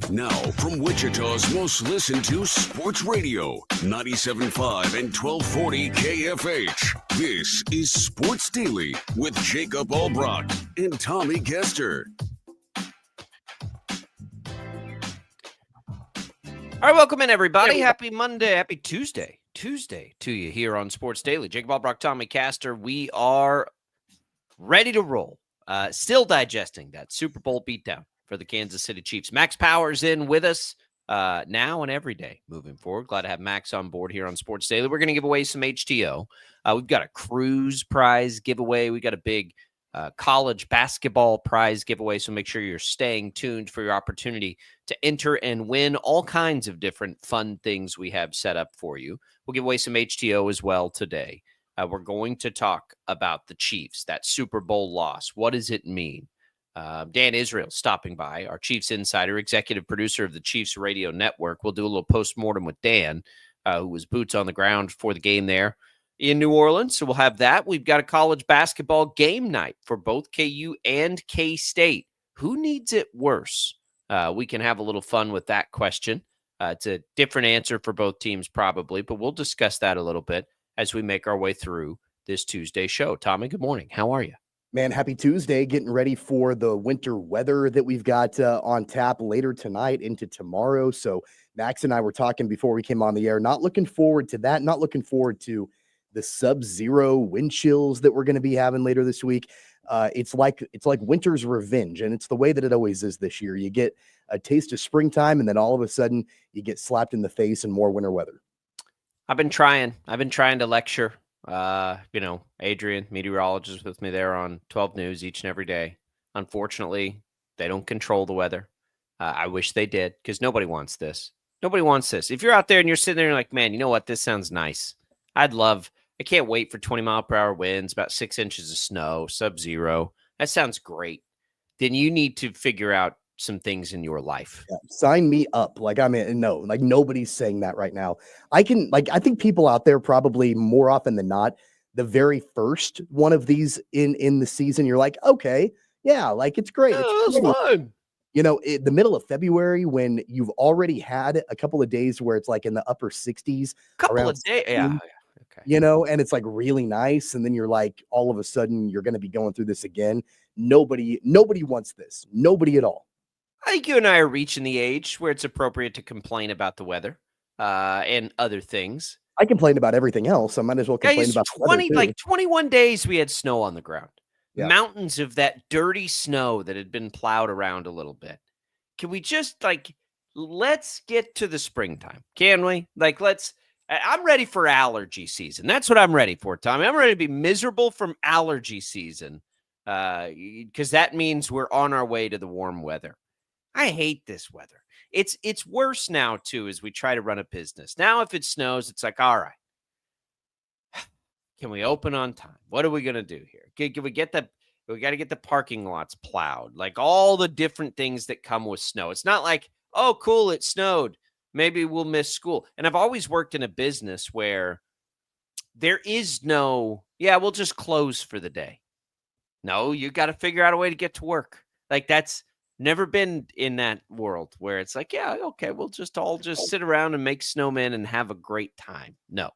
Now, from Wichita's most listened to sports radio, 97.5 and 1240 KFH. This is Sports Daily with Jacob Albrock and Tommy Kester. All right, welcome in, everybody. Happy Monday. Happy Tuesday to you here on Sports Daily. Jacob Albrock, Tommy Kester. We are ready to roll. Still digesting that Super Bowl beatdown for the Kansas City Chiefs. Max Power's in with us now and every day moving forward. Glad to have Max on board here on Sports Daily. We're going to give away some HTO. We've got a cruise prize giveaway. We got a big college basketball prize giveaway, so make sure you're staying tuned for your opportunity to enter and win all kinds of different fun things we have set up for you. We'll give away some HTO as well today. We're going to talk about the Chiefs, that Super Bowl loss. What does it mean? Dan Israel stopping by, our Chiefs insider, executive producer of the Chiefs Radio Network. We'll do a little postmortem with Dan, who was boots on the ground for the game there in New Orleans. So we'll have that. We've got a college basketball game night for both KU and KState. Who needs it worse? We can have a little fun with that question. It's a different answer for both teams probably, but we'll discuss that a little bit as we make our way through this Tuesday show. Tommy, good morning. How are you? Man, happy Tuesday, getting ready for the winter weather that we've got on tap later tonight into tomorrow. So Max and I were talking before we came on the air, not looking forward to that, not looking forward to the sub-zero wind chills that we're going to be having later this week. It's like winter's revenge, and it's the way that it always is this year. You get a taste of springtime, and then all of a sudden you get slapped in the face and more winter weather. I've been trying to lecture. Adrian, meteorologist, with me there on 12 News each and every day. Unfortunately, they don't control the weather. I wish they did, because nobody wants this. Nobody wants this. If you're out there and you're sitting there and you're like, man, you know what? This sounds nice. I can't wait for 20-mile-per-hour winds, about 6 inches of snow, sub-zero. That sounds great. Then you need to figure out some things in your life. Yeah, sign me up. Nobody's saying that right now. I think people out there probably more often than not, the very first one of these in the season, you're like, okay, yeah, like it's great. It's fun. The middle of February, when you've already had a couple of days where it's like in the upper 60s, couple of days, yeah. Okay. And it's like really nice. And then you're like, all of a sudden you're going to be going through this again. Nobody wants this. Nobody at all. I think you and I are reaching the age where it's appropriate to complain about the weather and other things. I complain about everything else. I might as well complain about 21 days we had snow on the ground. Yeah. Mountains of that dirty snow that had been plowed around a little bit. Can we just let's get to the springtime? Can we? I'm ready for allergy season. That's what I'm ready for, Tommy. I'm ready to be miserable from allergy season because that means we're on our way to the warm weather. I hate this weather. It's worse now, too, as we try to run a business. Now, if it snows, it's like, all right, can we open on time? What are we going to do here? Can we got to get the parking lots plowed, like all the different things that come with snow. It's not like, oh, cool, it snowed. Maybe we'll miss school. And I've always worked in a business where there is no, yeah, we'll just close for the day. No, you got to figure out a way to get to work. Like, that's never been in that world where it's like, yeah, okay, we'll just all just sit around and make snowmen and have a great time. No,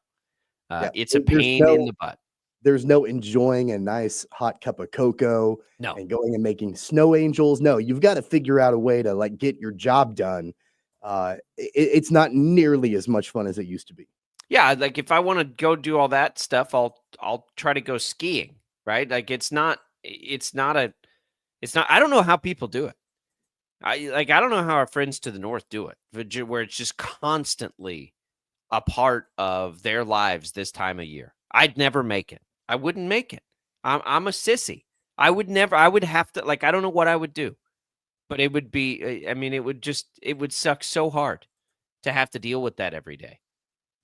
it's a pain in the butt. There's no enjoying a nice hot cup of cocoa No. and going and making snow angels. No, you've got to figure out a way to like get your job done. It's not nearly as much fun as it used to be. Yeah, like if I want to go do all that stuff, I'll try to go skiing, right? Like it's not I don't know how people do it. I don't know how our friends to the north do it, where it's just constantly a part of their lives this time of year. I'd never make it. I wouldn't make it. I'm a sissy. I would have to, like, I don't know what I would do, but it would be, I mean, it would suck so hard to have to deal with that every day.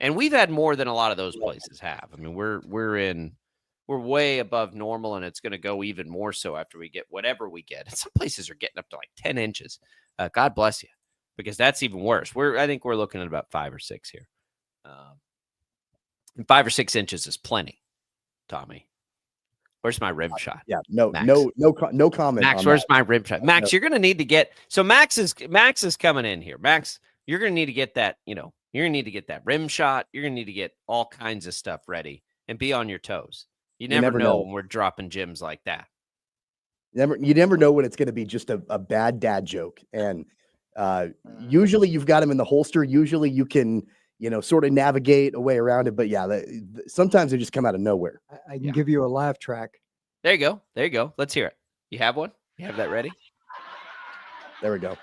And we've had more than a lot of those places have. I mean, we're way above normal, and it's going to go even more so after we get whatever we get. And some places are getting up to like 10 inches. God bless you, because that's even worse. I think we're looking at about 5 or 6 here. 5 or 6 inches is plenty, Tommy. Where's my rim shot? Yeah, no comment. Max, where's my rim shot? Max, you're going to need to get. So Max is coming in here. Max, you're going to need to get that. You're going to need to get that rim shot. You're going to need to get all kinds of stuff ready and be on your toes. You never know when we're dropping gyms like that. You never know when it's going to be just a bad dad joke. And usually you've got them in the holster. Usually you can, sort of navigate a way around it. But yeah, sometimes they just come out of nowhere. I can give you a laugh track. There you go. There you go. Let's hear it. You have one? You have that ready? There we go.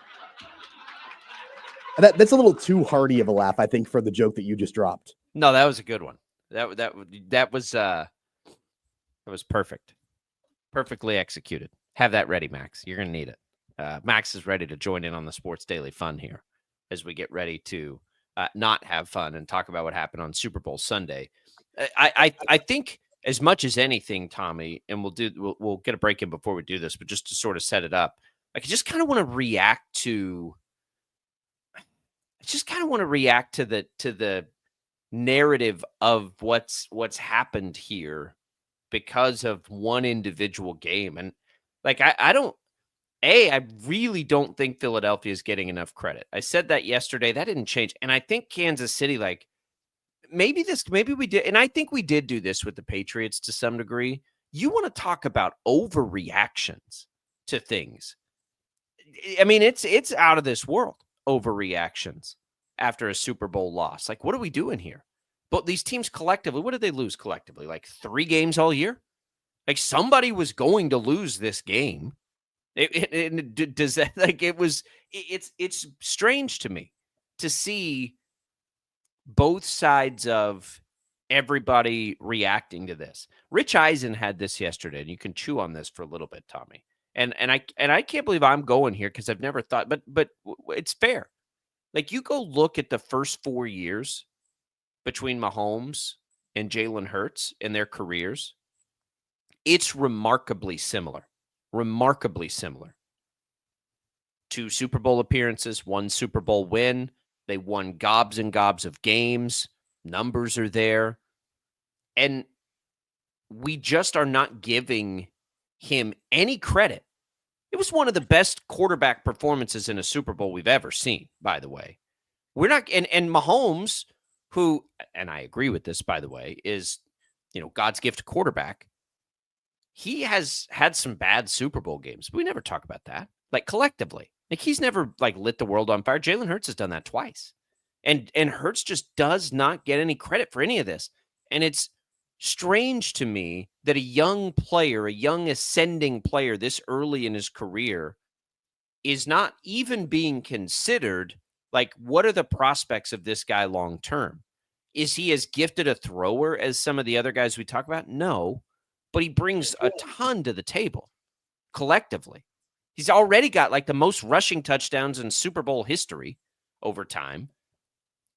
That's a little too hearty of a laugh, I think, for the joke that you just dropped. No, that was a good one. That was perfect. Perfectly executed. Have that ready, Max. You're going to need it. Max is ready to join in on the Sports Daily fun here as we get ready to not have fun and talk about what happened on Super Bowl Sunday. I think as much as anything, Tommy, and we'll get a break in before we do this, but just to sort of set it up, I just kind of want to react to the narrative of what's happened here because of one individual game. And like, I really don't think Philadelphia is getting enough credit. I said that yesterday. That didn't change. And I think Kansas City, like, maybe we did. And I think we did do this with the Patriots to some degree. You want to talk about overreactions to things. I mean, it's out of this world. Overreactions after a Super Bowl loss. Like, what are we doing here? But these teams collectively, what did they lose collectively? Like 3 games all year? Like, somebody was going to lose this game. Does that, like, it's strange to me to see both sides of everybody reacting to this. Rich Eisen had this yesterday, and you can chew on this for a little bit, Tommy. And I can't believe I'm going here because I've never thought, but it's fair. Like, you go look at the first 4 years between Mahomes and Jalen Hurts in their careers. It's remarkably similar. Remarkably similar. 2 Super Bowl appearances, 1 Super Bowl win. They won gobs and gobs of games. Numbers are there. And we just are not giving him any credit. It was one of the best quarterback performances in a Super Bowl we've ever seen, by the way. We're not, and Mahomes, who, and I agree with this, by the way, is, God's gift quarterback. He has had some bad Super Bowl games. But we never talk about that. Like, collectively. Like, he's never, like, lit the world on fire. Jalen Hurts has done that twice. And Hurts just does not get any credit for any of this. And it's strange to me that a young ascending player this early in his career is not even being considered. Like, what are the prospects of this guy long term? Is he as gifted a thrower as some of the other guys we talk about? No, but he brings a ton to the table collectively. He's already got like the most rushing touchdowns in Super Bowl history over time.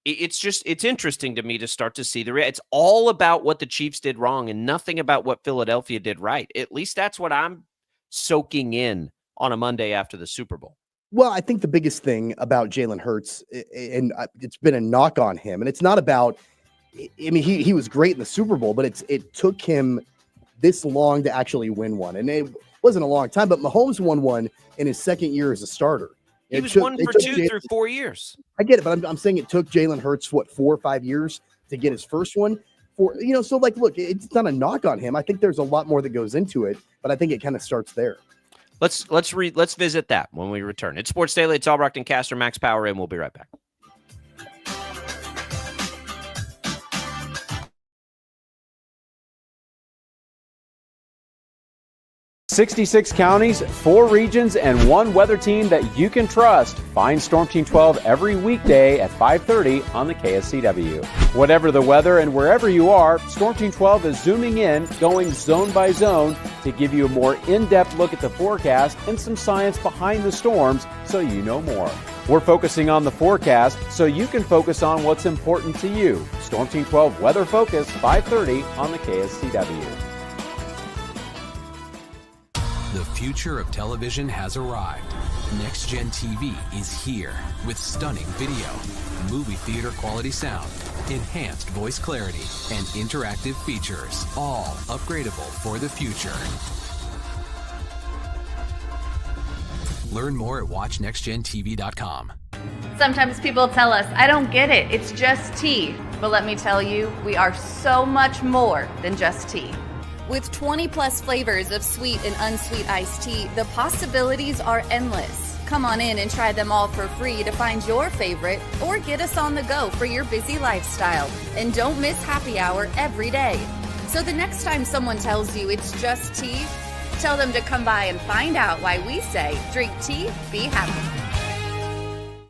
It's interesting to me to start to see it's all about what the Chiefs did wrong and nothing about what Philadelphia did right. At least that's what I'm soaking in on a Monday after the Super Bowl. Well, I think the biggest thing about Jalen Hurts, and it's been a knock on him, and it's not about I mean, he was great in the Super Bowl, but it took him this long to actually win one. And it wasn't a long time, but Mahomes won one in his second year as a starter. He was 1 for 2 through 4 years. I get it, but I'm saying it took Jalen Hurts, 4 or 5 years to get his first one. So like, look, it's not a knock on him. I think there's a lot more that goes into it, but I think it kind of starts there. Let's visit that when we return. It's Sports Daily. It's Albrecht and Caster, Max Power in. We'll be right back. 66 counties, 4 regions, and 1 weather team that you can trust. Find Storm Team 12 every weekday at 5:30 on the KSCW. Whatever the weather and wherever you are, Storm Team 12 is zooming in, going zone by zone to give you a more in-depth look at the forecast and some science behind the storms so you know more. We're focusing on the forecast so you can focus on what's important to you. Storm Team 12 Weather Focus, 5:30 on the KSCW. The future of television has arrived. Next Gen TV is here with stunning video, movie theater quality sound, enhanced voice clarity, and interactive features, all upgradable for the future. Learn more at watchnextgentv.com. Sometimes people tell us, I don't get it, it's just tea. But let me tell you, we are so much more than just tea. With 20 plus flavors of sweet and unsweet iced tea, the possibilities are endless. Come on in and try them all for free to find your favorite or get us on the go for your busy lifestyle. And don't miss happy hour every day. So the next time someone tells you it's just tea, tell them to come by and find out why we say, drink tea, be happy.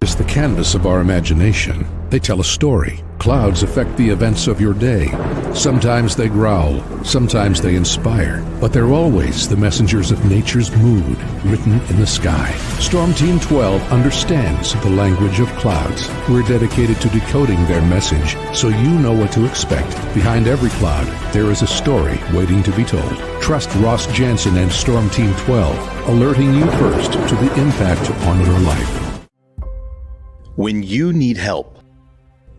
It's the canvas of our imagination. They tell a story. Clouds affect the events of your day. Sometimes they growl, sometimes they inspire, but they're always the messengers of nature's mood written in the sky. Storm Team 12 understands the language of clouds. We're dedicated to decoding their message so you know what to expect. Behind every cloud, there is a story waiting to be told. Trust Ross Jansen and Storm Team 12, alerting you first to the impact on your life. When you need help,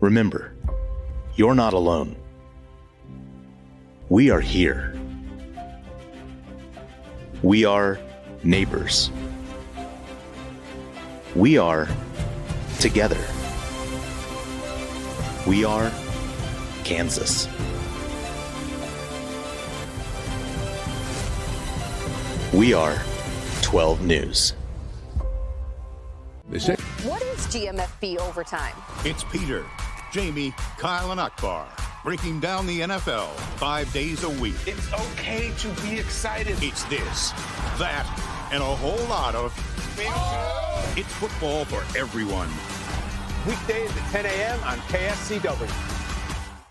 remember, you're not alone. We are here. We are neighbors. We are together. We are Kansas. We are 12 News. What is GMFB Overtime? It's Peter, Jamie, Kyle, and Akbar breaking down the NFL 5 days a week. It's okay to be excited. It's this, that, and a whole lot of It's football for everyone. Weekdays at 10 a.m. on KSCW.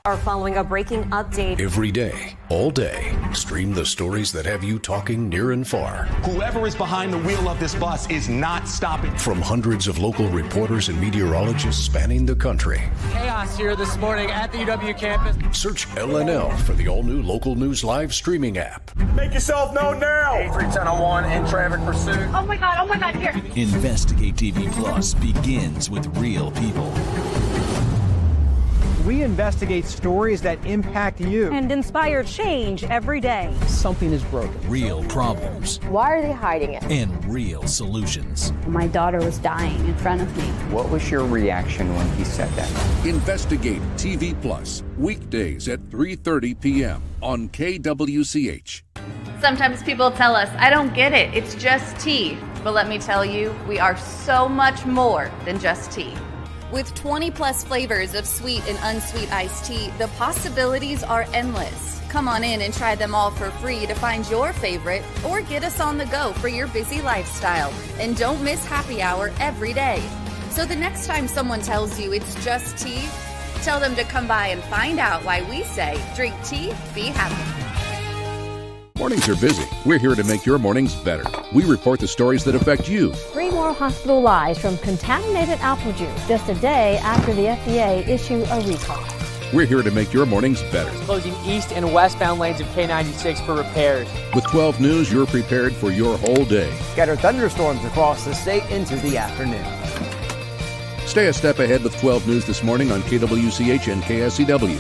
Are following a breaking update. Every day, all day, stream the stories that have you talking near and far. Whoever is behind the wheel of this bus is not stopping. From hundreds of local reporters and meteorologists spanning the country. Chaos here this morning at the UW campus. Search LNL for the all-new Local News Live streaming app. Make yourself known now. 31001 in traffic pursuit. Oh my God, here. Investigate TV Plus begins with real people. We investigate stories that impact you And inspire change every day. Something is broken. Real problems. Why are they hiding it? And real solutions. My daughter was dying in front of me. What was your reaction when he said that? Investigate TV Plus, weekdays at 3:30 p.m. on KWCH. Sometimes people tell us, I don't get it, it's just tea. But let me tell you, we are so much more than just tea. With 20 plus flavors of sweet and unsweet iced tea, the possibilities are endless. Come on in and try them all for free to find your favorite or get us on the go for your busy lifestyle. And don't miss happy hour every day. So the next time someone tells you it's just tea, tell them to come by and find out why we say, drink tea, be happy. Mornings are busy. We're here to make your mornings better. We report the stories that affect you. 3 more hospital lies from contaminated apple juice just a day after the FDA issued a recall. We're here to make your mornings better. Closing east and westbound lanes of K96 for repairs. With 12 News, you're prepared for your whole day. Scattered thunderstorms across the state into the afternoon. Stay a step ahead with 12 News this morning on KWCH and KSCW.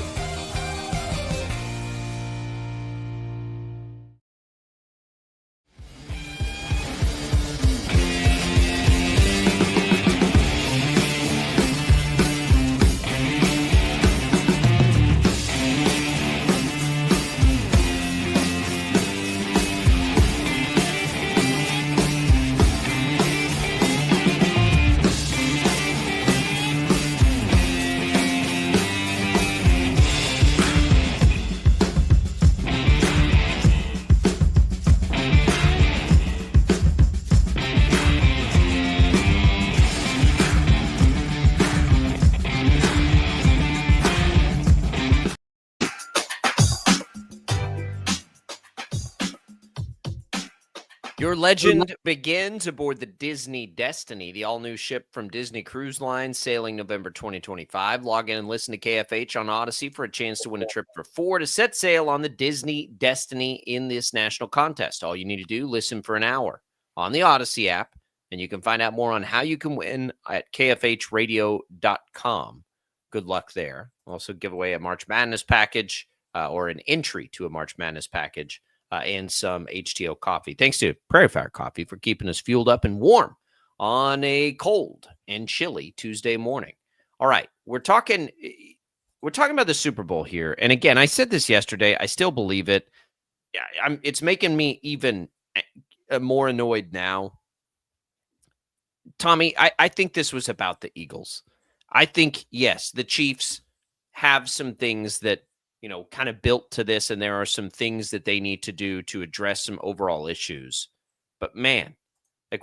Your legend begins aboard the Disney Destiny, the all-new ship from Disney Cruise Line, sailing November 2025. Log in and listen to KFH on Odyssey for a chance to win a trip for 4 to set sail on the Disney Destiny in this national contest. All you need to do, listen for an hour on the Odyssey app, and you can find out more on how you can win at kfhradio.com. Good luck there. Also give away a March Madness package or an entry to a March Madness package. And some HTO coffee. Thanks to Prairie Fire Coffee for keeping us fueled up and warm on a cold and chilly Tuesday morning. All right, we're talking about the Super Bowl here. And again, I said this yesterday. I still believe it. It's making me even more annoyed now. Tommy, I think this was about the Eagles. I think, yes, the Chiefs have some things that kind of built to this, and there are some things that they need to do to address some overall issues. But man,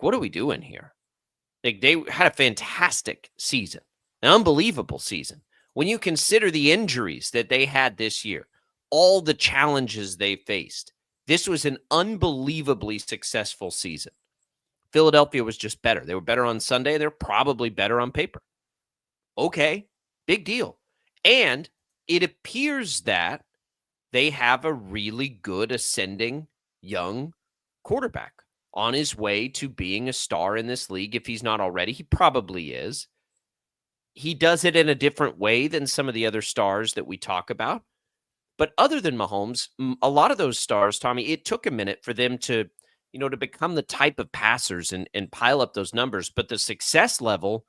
what are we doing here? They had a fantastic season, an unbelievable season. When you consider the injuries that they had this year, all the challenges they faced, this was an unbelievably successful season. Philadelphia was just better. They were better on Sunday. They're probably better on paper. Okay, big deal. And it appears that they have a really good ascending young quarterback on his way to being a star in this league. If he's not already, he probably is. He does it in a different way than some of the other stars that we talk about. But other than Mahomes, a lot of those stars, Tommy, it took a minute for them to, to become the type of passers and pile up those numbers. But the success level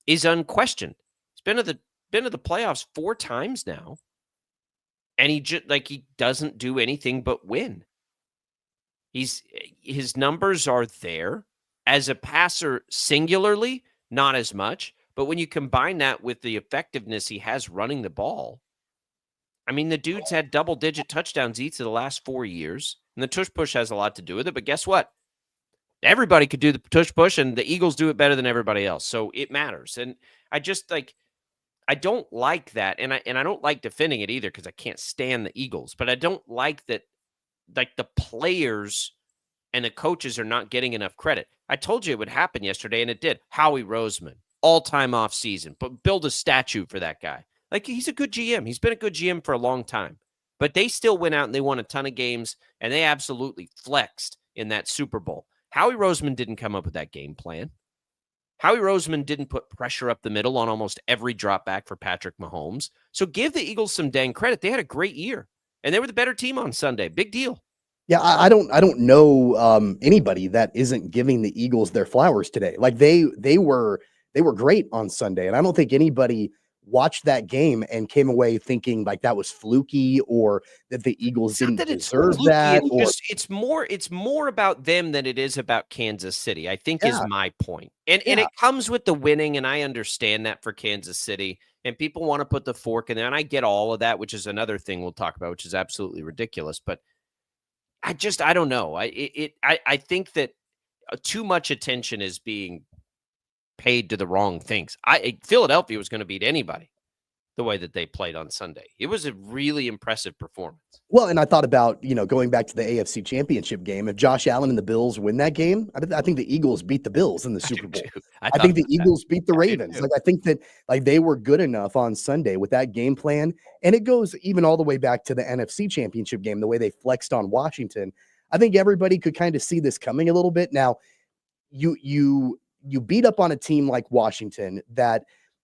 is unquestioned. He's been to the playoffs 4 times now, and he doesn't do anything but win. His numbers are there as a passer singularly, not as much, but when you combine that with the effectiveness he has running the ball, I mean, the dude's had double-digit touchdowns each of the last 4 years, and the tush push has a lot to do with it. But guess what? Everybody could do the tush push, and the Eagles do it better than everybody else, so it matters. And I just I don't like that, and I don't like defending it either because I can't stand the Eagles. But I don't like that, the players and the coaches are not getting enough credit. I told you it would happen yesterday, and it did. Howie Roseman, all-time off-season, but build a statue for that guy. He's a good GM. He's been a good GM for a long time. But they still went out and they won a ton of games, and they absolutely flexed in that Super Bowl. Howie Roseman didn't come up with that game plan. Howie Roseman didn't put pressure up the middle on almost every drop back for Patrick Mahomes. So give the Eagles some dang credit. They had a great year, and they were the better team on Sunday. Big deal. Yeah, I don't know anybody that isn't giving the Eagles their flowers today. They were great on Sunday, and I don't think anybody watched that game and came away thinking that was fluky or that the Eagles didn't deserve that. It's more about them than it is about Kansas City, I think, is my point. And it comes with the winning, and I understand that for Kansas City. And people want to put the fork in there, and I get all of that, which is another thing we'll talk about, which is absolutely ridiculous. But I don't know. I think that too much attention is being paid to the wrong things. Philadelphia was going to beat anybody the way that they played on Sunday. It was a really impressive performance. Well, and I thought about, going back to the AFC Championship game. If Josh Allen and the Bills win that game, I think the Eagles beat the Bills in the Super Bowl. I think the Eagles beat the Ravens. I think that they were good enough on Sunday with that game plan. And it goes even all the way back to the NFC Championship game, the way they flexed on Washington. I think everybody could kind of see this coming a little bit. Now, you beat up on a team like Washington that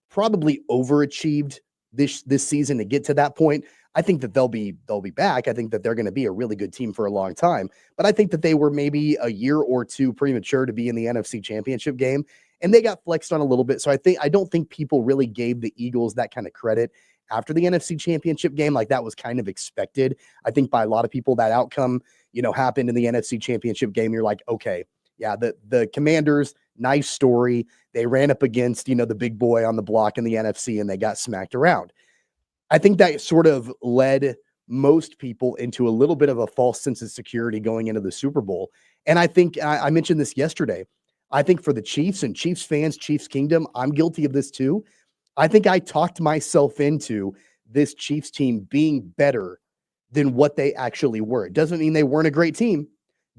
probably overachieved this season to get to that point. I think that they'll be back. I think that they're going to be a really good team for a long time. But I think that they were maybe a year or two premature to be in the NFC Championship game, and they got flexed on a little bit. So I don't think people really gave the Eagles that kind of credit after the NFC Championship game. That was kind of expected. I think by a lot of people that outcome, happened in the NFC Championship game. You're like, okay, yeah, the Commanders, nice story. They ran up against, the big boy on the block in the NFC, and they got smacked around. I think that sort of led most people into a little bit of a false sense of security going into the Super Bowl. And I think I mentioned this yesterday. I think for the Chiefs and Chiefs fans, Chiefs Kingdom, I'm guilty of this too. I think I talked myself into this Chiefs team being better than what they actually were. It doesn't mean they weren't a great team.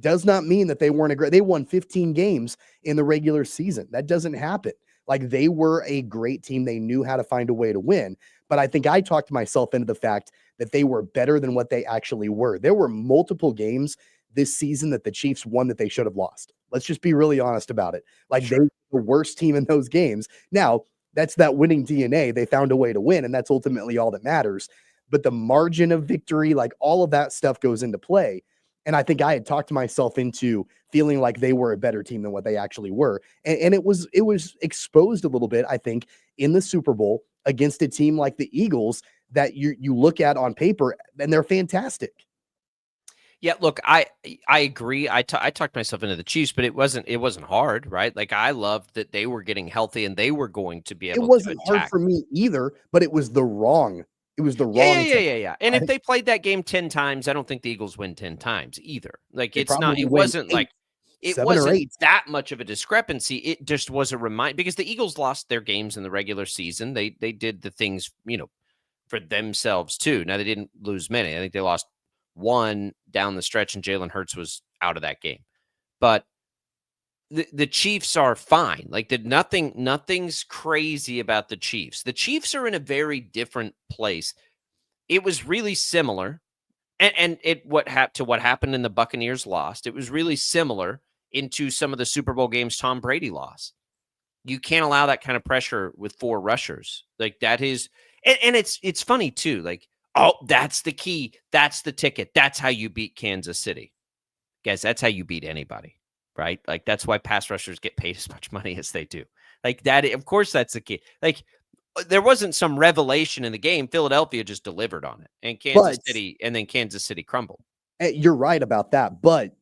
does not mean that they weren't they won 15 games in the regular season. That doesn't happen. Like, they were a great team. They knew how to find a way to win. But I think I talked myself into the fact that they were better than what they actually were. There were multiple games this season that the Chiefs won that they should have lost. Let's just be really honest about it. Like, they were the worst team in those games. Now, that's that winning DNA. They found a way to win, and that's ultimately all that matters. But the margin of victory, like, all of that stuff goes into play. And I think I had talked myself into feeling like they were a better team than what they actually were. And it was exposed a little bit, I think, in the Super Bowl against a team like the Eagles that you look at on paper, and they're fantastic. Yeah, look, I agree. I talked myself into the Chiefs, but it wasn't hard, right? Like, I loved that they were getting healthy and they were going to be able to attack. It wasn't hard for me either, but it was the wrong. It was the wrong. Yeah. And if they played that game 10 times, I don't think the Eagles win 10 times either. Like, it wasn't that much of a discrepancy. It just was a reminder, because the Eagles lost their games in the regular season. They did the things, for themselves too. Now, they didn't lose many. I think they lost one down the stretch, and Jalen Hurts was out of that game. But the Chiefs are fine. Like, nothing's crazy about the Chiefs. The Chiefs are in a very different place. It was really similar, and what happened in the Buccaneers lost. It was really similar into some of the Super Bowl games Tom Brady lost. You can't allow that kind of pressure with 4 rushers. Like, that is, and it's funny too. Like, oh, that's the key. That's the ticket. That's how you beat Kansas City. Guys, that's how you beat anybody, right? Like, that's why pass rushers get paid as much money as they do. Like, that, of course, that's the key. Like, there wasn't some revelation in the game. Philadelphia just delivered on it. And Kansas City crumbled. You're right about that. But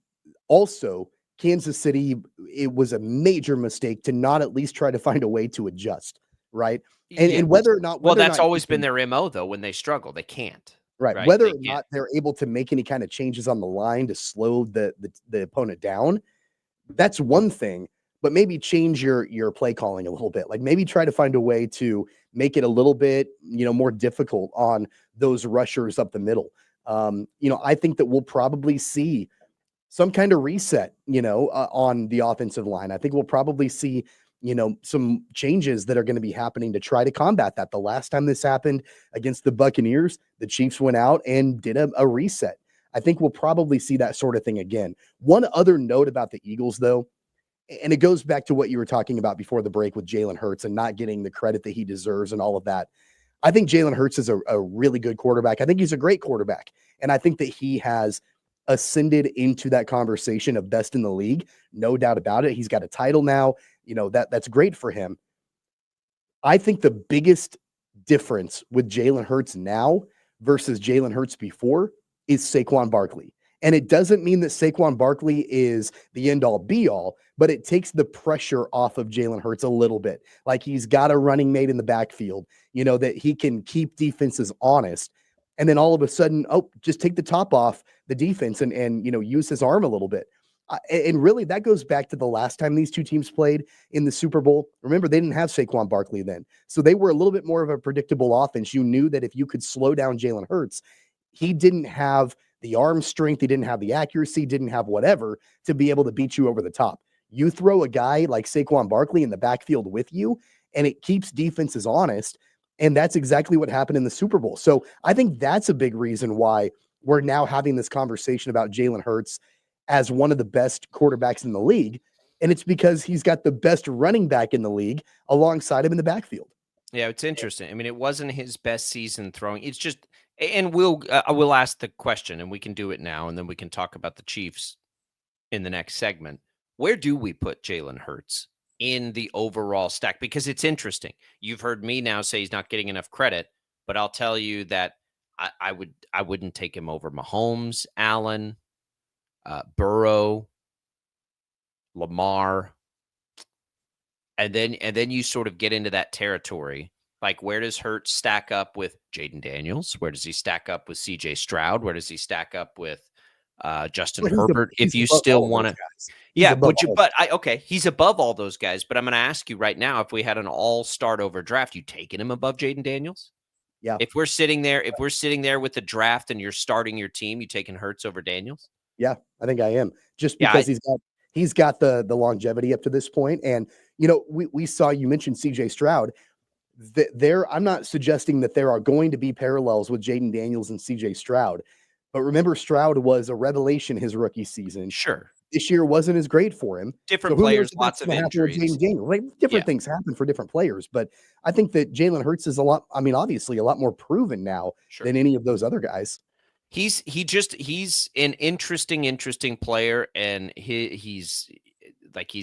also, Kansas City, it was a major mistake to not at least try to find a way to adjust, right? And whether or not, that's always been their MO, though. When they struggle, they can't. Right. Whether or not they're able to make any kind of changes on the line to slow the opponent down, that's one thing. But maybe change your play calling a little bit. Like, maybe try to find a way to make it a little bit, more difficult on those rushers up the middle. I think that we'll probably see some kind of reset, on the offensive line. I think we'll probably see, some changes that are going to be happening to try to combat that. The last time this happened against the Buccaneers, the Chiefs went out and did a reset. I think we'll probably see that sort of thing again. One other note about the Eagles, though, and it goes back to what you were talking about before the break with Jalen Hurts and not getting the credit that he deserves and all of that. I think Jalen Hurts is a really good quarterback. I think he's a great quarterback. And I think that he has ascended into that conversation of best in the league. No doubt about it. He's got a title now. That's great for him. I think the biggest difference with Jalen Hurts now versus Jalen Hurts before is Saquon Barkley. And it doesn't mean that Saquon Barkley is the end-all be-all, but it takes the pressure off of Jalen Hurts a little bit. Like, he's got a running mate in the backfield, that he can keep defenses honest. And then all of a sudden, just take the top off the defense and use his arm a little bit. And really, that goes back to the last time these two teams played in the Super Bowl. Remember, they didn't have Saquon Barkley then. So they were a little bit more of a predictable offense. You knew that if you could slow down Jalen Hurts, he didn't have the arm strength, he didn't have the accuracy, didn't have whatever to be able to beat you over the top. You throw a guy like Saquon Barkley in the backfield with you, and it keeps defenses honest. And that's exactly what happened in the Super Bowl. So I think that's a big reason why we're now having this conversation about Jalen Hurts as one of the best quarterbacks in the league. And it's because he's got the best running back in the league alongside him in the backfield. Yeah, it's interesting. I mean, it wasn't his best season throwing. It's just, and we'll ask the question, and we can do it now, and then we can talk about the Chiefs in the next segment. Where do we put Jalen Hurts in the overall stack? Because it's interesting. You've heard me now say he's not getting enough credit, but I'll tell you that I wouldn't take him over Mahomes, Allen, Burrow, Lamar. And then you sort of get into that territory. Like, where does Hurts stack up with Jaden Daniels? Where does he stack up with CJ Stroud? Where does he stack up with Justin Herbert? If you still want to, he's above all those guys. But I'm going to ask you right now, if we had an all start over draft, you taking him above Jaden Daniels? Yeah. If we're sitting there with the draft and you're starting your team, you taking Hurts over Daniels? Yeah, I think I am. Just Yeah, because he's got the longevity up to this point. And we saw, you mentioned CJ Stroud. I'm not suggesting that there are going to be parallels with Jaden Daniels and CJ Stroud, but remember, Stroud was a revelation his rookie season. Sure. This year wasn't as great for him. Different So who knows players, if lots that's of gonna happen with injuries. Jaden Daniels. Like, different things happen for different players, but I think that Jalen Hurts is obviously a lot more proven now than any of those other guys. He's an interesting player, and he's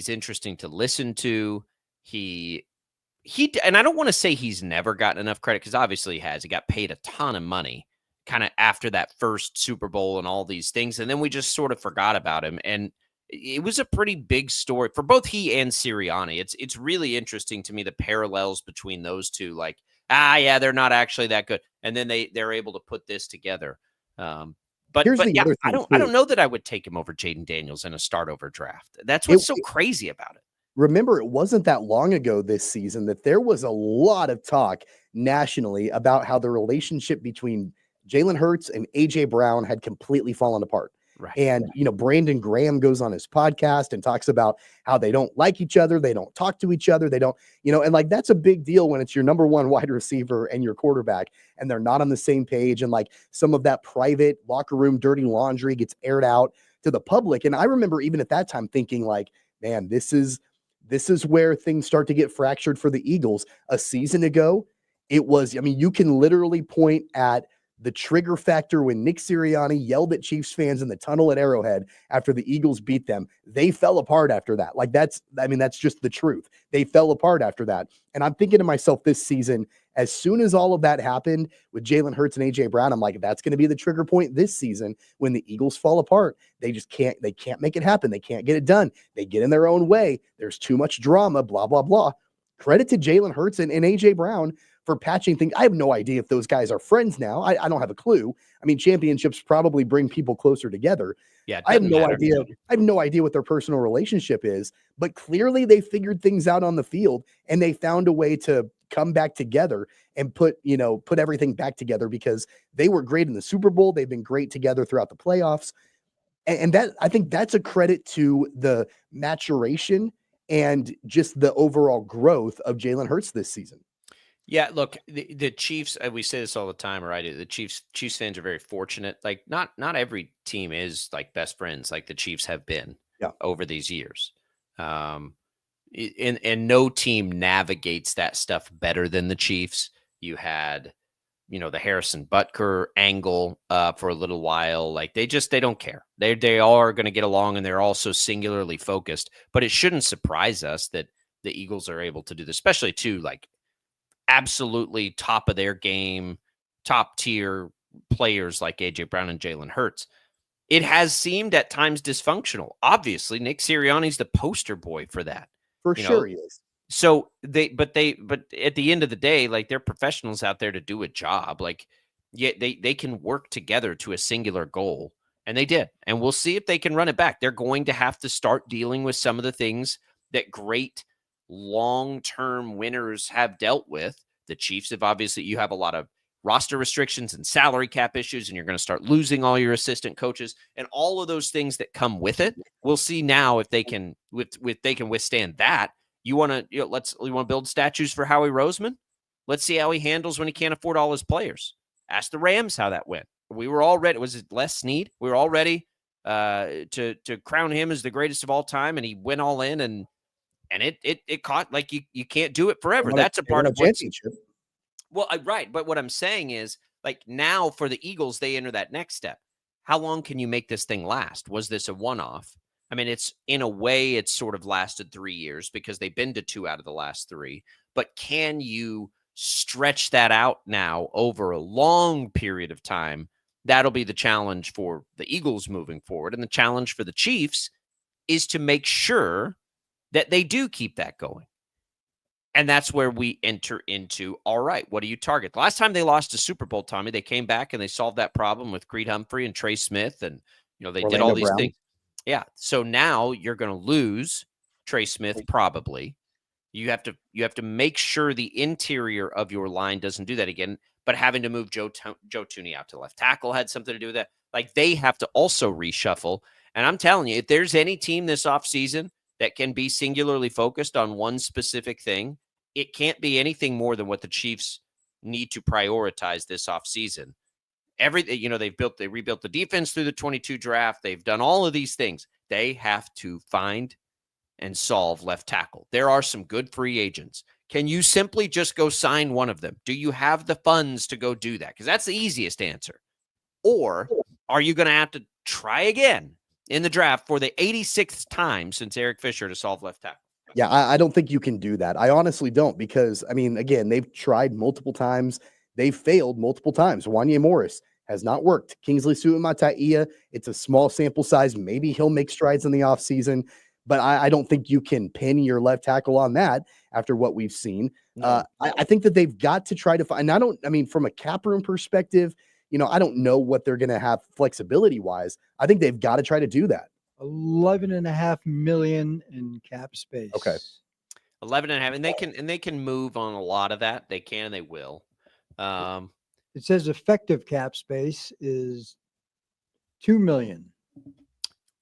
interesting to listen to. And I don't want to say he's never gotten enough credit, because obviously he has. He got paid a ton of money kind of after that first Super Bowl and all these things, and then we just sort of forgot about him. And it was a pretty big story for both he and Sirianni. It's really interesting to me, the parallels between those two. Like, yeah, they're not actually that good, and then they're able to put this together. But yeah, I don't know that I would take him over Jaden Daniels in a start over draft. That's what's so crazy about it. Remember, it wasn't that long ago this season that there was a lot of talk nationally about how the relationship between Jalen Hurts and AJ Brown had completely fallen apart. Right. And, Brandon Graham goes on his podcast and talks about how they don't like each other. They don't talk to each other. They don't, and like, that's a big deal when it's your number one wide receiver and your quarterback, and they're not on the same page. And like, some of that private locker room dirty laundry gets aired out to the public. And I remember even at that time thinking, like, man, this is where things start to get fractured for the Eagles. A season ago, it was, you can literally point at the trigger factor when Nick Sirianni yelled at Chiefs fans in the tunnel at Arrowhead after the Eagles beat them. They fell apart after that. Like, that's just the truth. They fell apart after that. And I'm thinking to myself this season, as soon as all of that happened with Jalen Hurts and AJ Brown, I'm like, that's going to be the trigger point this season when the Eagles fall apart. They can't make it happen. They can't get it done. They get in their own way. There's too much drama, blah, blah, blah. Credit to Jalen Hurts and AJ Brown for patching things. I have no idea if those guys are friends now. I don't have a clue. Championships probably bring people closer together. Yeah, I have no idea. I have no idea what their personal relationship is, but clearly they figured things out on the field, and they found a way to come back together and put everything back together, because they were great in the Super Bowl. They've been great together throughout the playoffs. And that, I think that's a credit to the maturation and just the overall growth of Jalen Hurts this season. Yeah, look, the Chiefs, we say this all the time, right? The Chiefs fans are very fortunate. Like, not every team is like best friends like the Chiefs have been over these years. And no team navigates that stuff better than the Chiefs. You had, the Harrison Butker angle for a little while. Like, they don't care. They are going to get along, and they're all so singularly focused. But it shouldn't surprise us that the Eagles are able to do this, especially too, like, absolutely top of their game, top tier players like AJ Brown and Jalen Hurts. It has seemed at times dysfunctional. Obviously, Nick Sirianni's the poster boy for that. For sure he is. So but at the end of the day, like, they're professionals out there to do a job. Like, they can work together to a singular goal, and they did. And we'll see if they can run it back. They're going to have to start dealing with some of the things that great long-term winners have dealt with. The Chiefs have obviously, you have a lot of roster restrictions and salary cap issues, and you're going to start losing all your assistant coaches and all of those things that come with it. We'll see now if they can, they can withstand that. You want to build statues for Howie Roseman? Let's see how he handles when he can't afford all his players. Ask the Rams how that went. We were all ready. Was it Les Snead? We were all ready to crown him as the greatest of all time, and he went all in, and it caught. Like, you can't do it forever. That's a part of championship. Well, right. But what I'm saying is, like, now for the Eagles, they enter that next step. How long can you make this thing last? Was this a one-off? It's, in a way, it's sort of lasted 3 years because they've been to 2 out of the last 3. But can you stretch that out now over a long period of time? That'll be the challenge for the Eagles moving forward. And the challenge for the Chiefs is to make sure that they do keep that going. And that's where we enter into, all right, what do you target? The last time they lost a Super Bowl, Tommy, they came back and they solved that problem with Creed Humphrey and Trey Smith, and they Orlando did all these Brown. things. Yeah. So now you're going to lose Trey Smith probably. You have to make sure the interior of your line doesn't do that again. But having to move Joe Tooney out to left tackle had something to do with that. Like, they have to also reshuffle. And I'm telling you, if there's any team this offseason that can be singularly focused on one specific thing, it can't be anything more than what the Chiefs need to prioritize this offseason. They rebuilt the defense through the 22 draft. They've done all of these things. They have to find and solve left tackle. There are some good free agents. Can you simply just go sign one of them? Do you have the funds to go do that? Because that's the easiest answer. Or are you going to have to try again in the draft for the 86th time since Eric Fisher to solve left tackle? Yeah, I don't think you can do that. I honestly don't, because, I mean, again, they've tried multiple times. They've failed multiple times. Wanye Morris has not worked. Kingsley Suamataia, it's a small sample size. Maybe he'll make strides in the offseason, but I don't think you can pin your left tackle on that after what we've seen. No. I think that they've got to try to find, from a cap room perspective, I don't know what they're going to have flexibility wise. I think they've got to try to do that. $11.5 million in cap space. Okay. 11.5, and they can move on a lot of that. They can, they will. It says effective cap space is $2 million.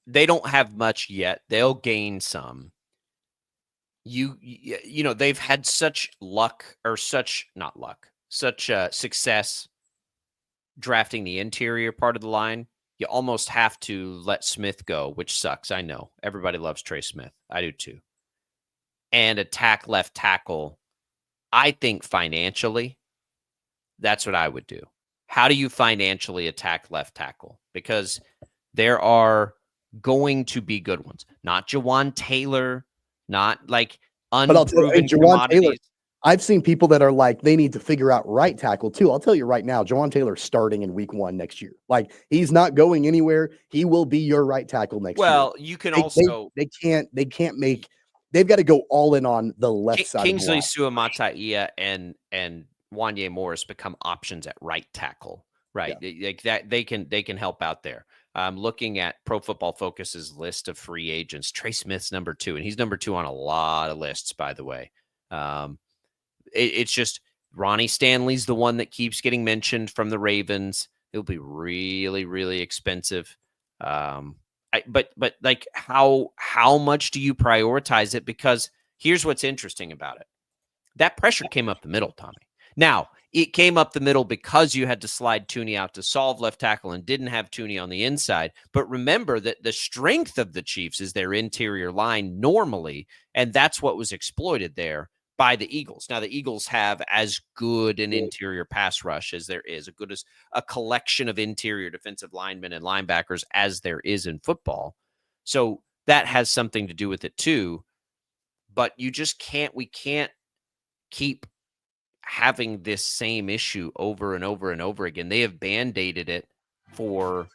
They don't have much yet. They'll gain some. They've had such success drafting the interior part of the line. You almost have to let Smith go, which sucks. I know everybody loves Trey Smith. I do too. And attack left tackle. I think financially, that's what I would do. How do you financially attack left tackle? Because there are going to be good ones. Not Jawan Taylor, not like unproven commodities. Taylor, I've seen people that are like, they need to figure out right tackle too. I'll tell you right now, Jawan Taylor's starting in week 1 next year. Like, he's not going anywhere. He will be your right tackle next year. Well, you can they've got to go all in on the left side. Kingsley Suamataia and Wanye Morris become options at right tackle, right? Yeah. Like that, they can help out there. Looking at Pro Football Focus's list of free agents, Trey Smith's number 2, and he's number 2 on a lot of lists, by the way. It's just Ronnie Stanley's the one that keeps getting mentioned from the Ravens. It'll be really, really expensive. But like, how much do you prioritize it? Because here's what's interesting about it. That pressure came up the middle, Tommy. Now, it came up the middle because you had to slide Tooney out to solve left tackle and didn't have Tooney on the inside. But remember that the strength of the Chiefs is their interior line normally, and that's what was exploited there by the Eagles. Now, the Eagles have as good an interior pass rush as there is, as good as a collection of interior defensive linemen and linebackers as there is in football. So that has something to do with it too. But we can't keep having this same issue over and over and over again. They have band-aided it for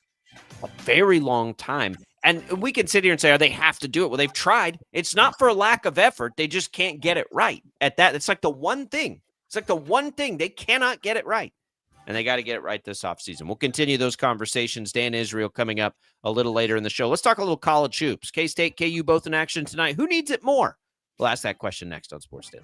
a very long time. And we can sit here and say, oh, they have to do it. Well, they've tried. It's not for a lack of effort. They just can't get it right at that. It's like the one thing. They cannot get it right. And they got to get it right this offseason. We'll continue those conversations. Dan Israel coming up a little later in the show. Let's talk a little college hoops. K-State, KU both in action tonight. Who needs it more? We'll ask that question next on Sports Daily.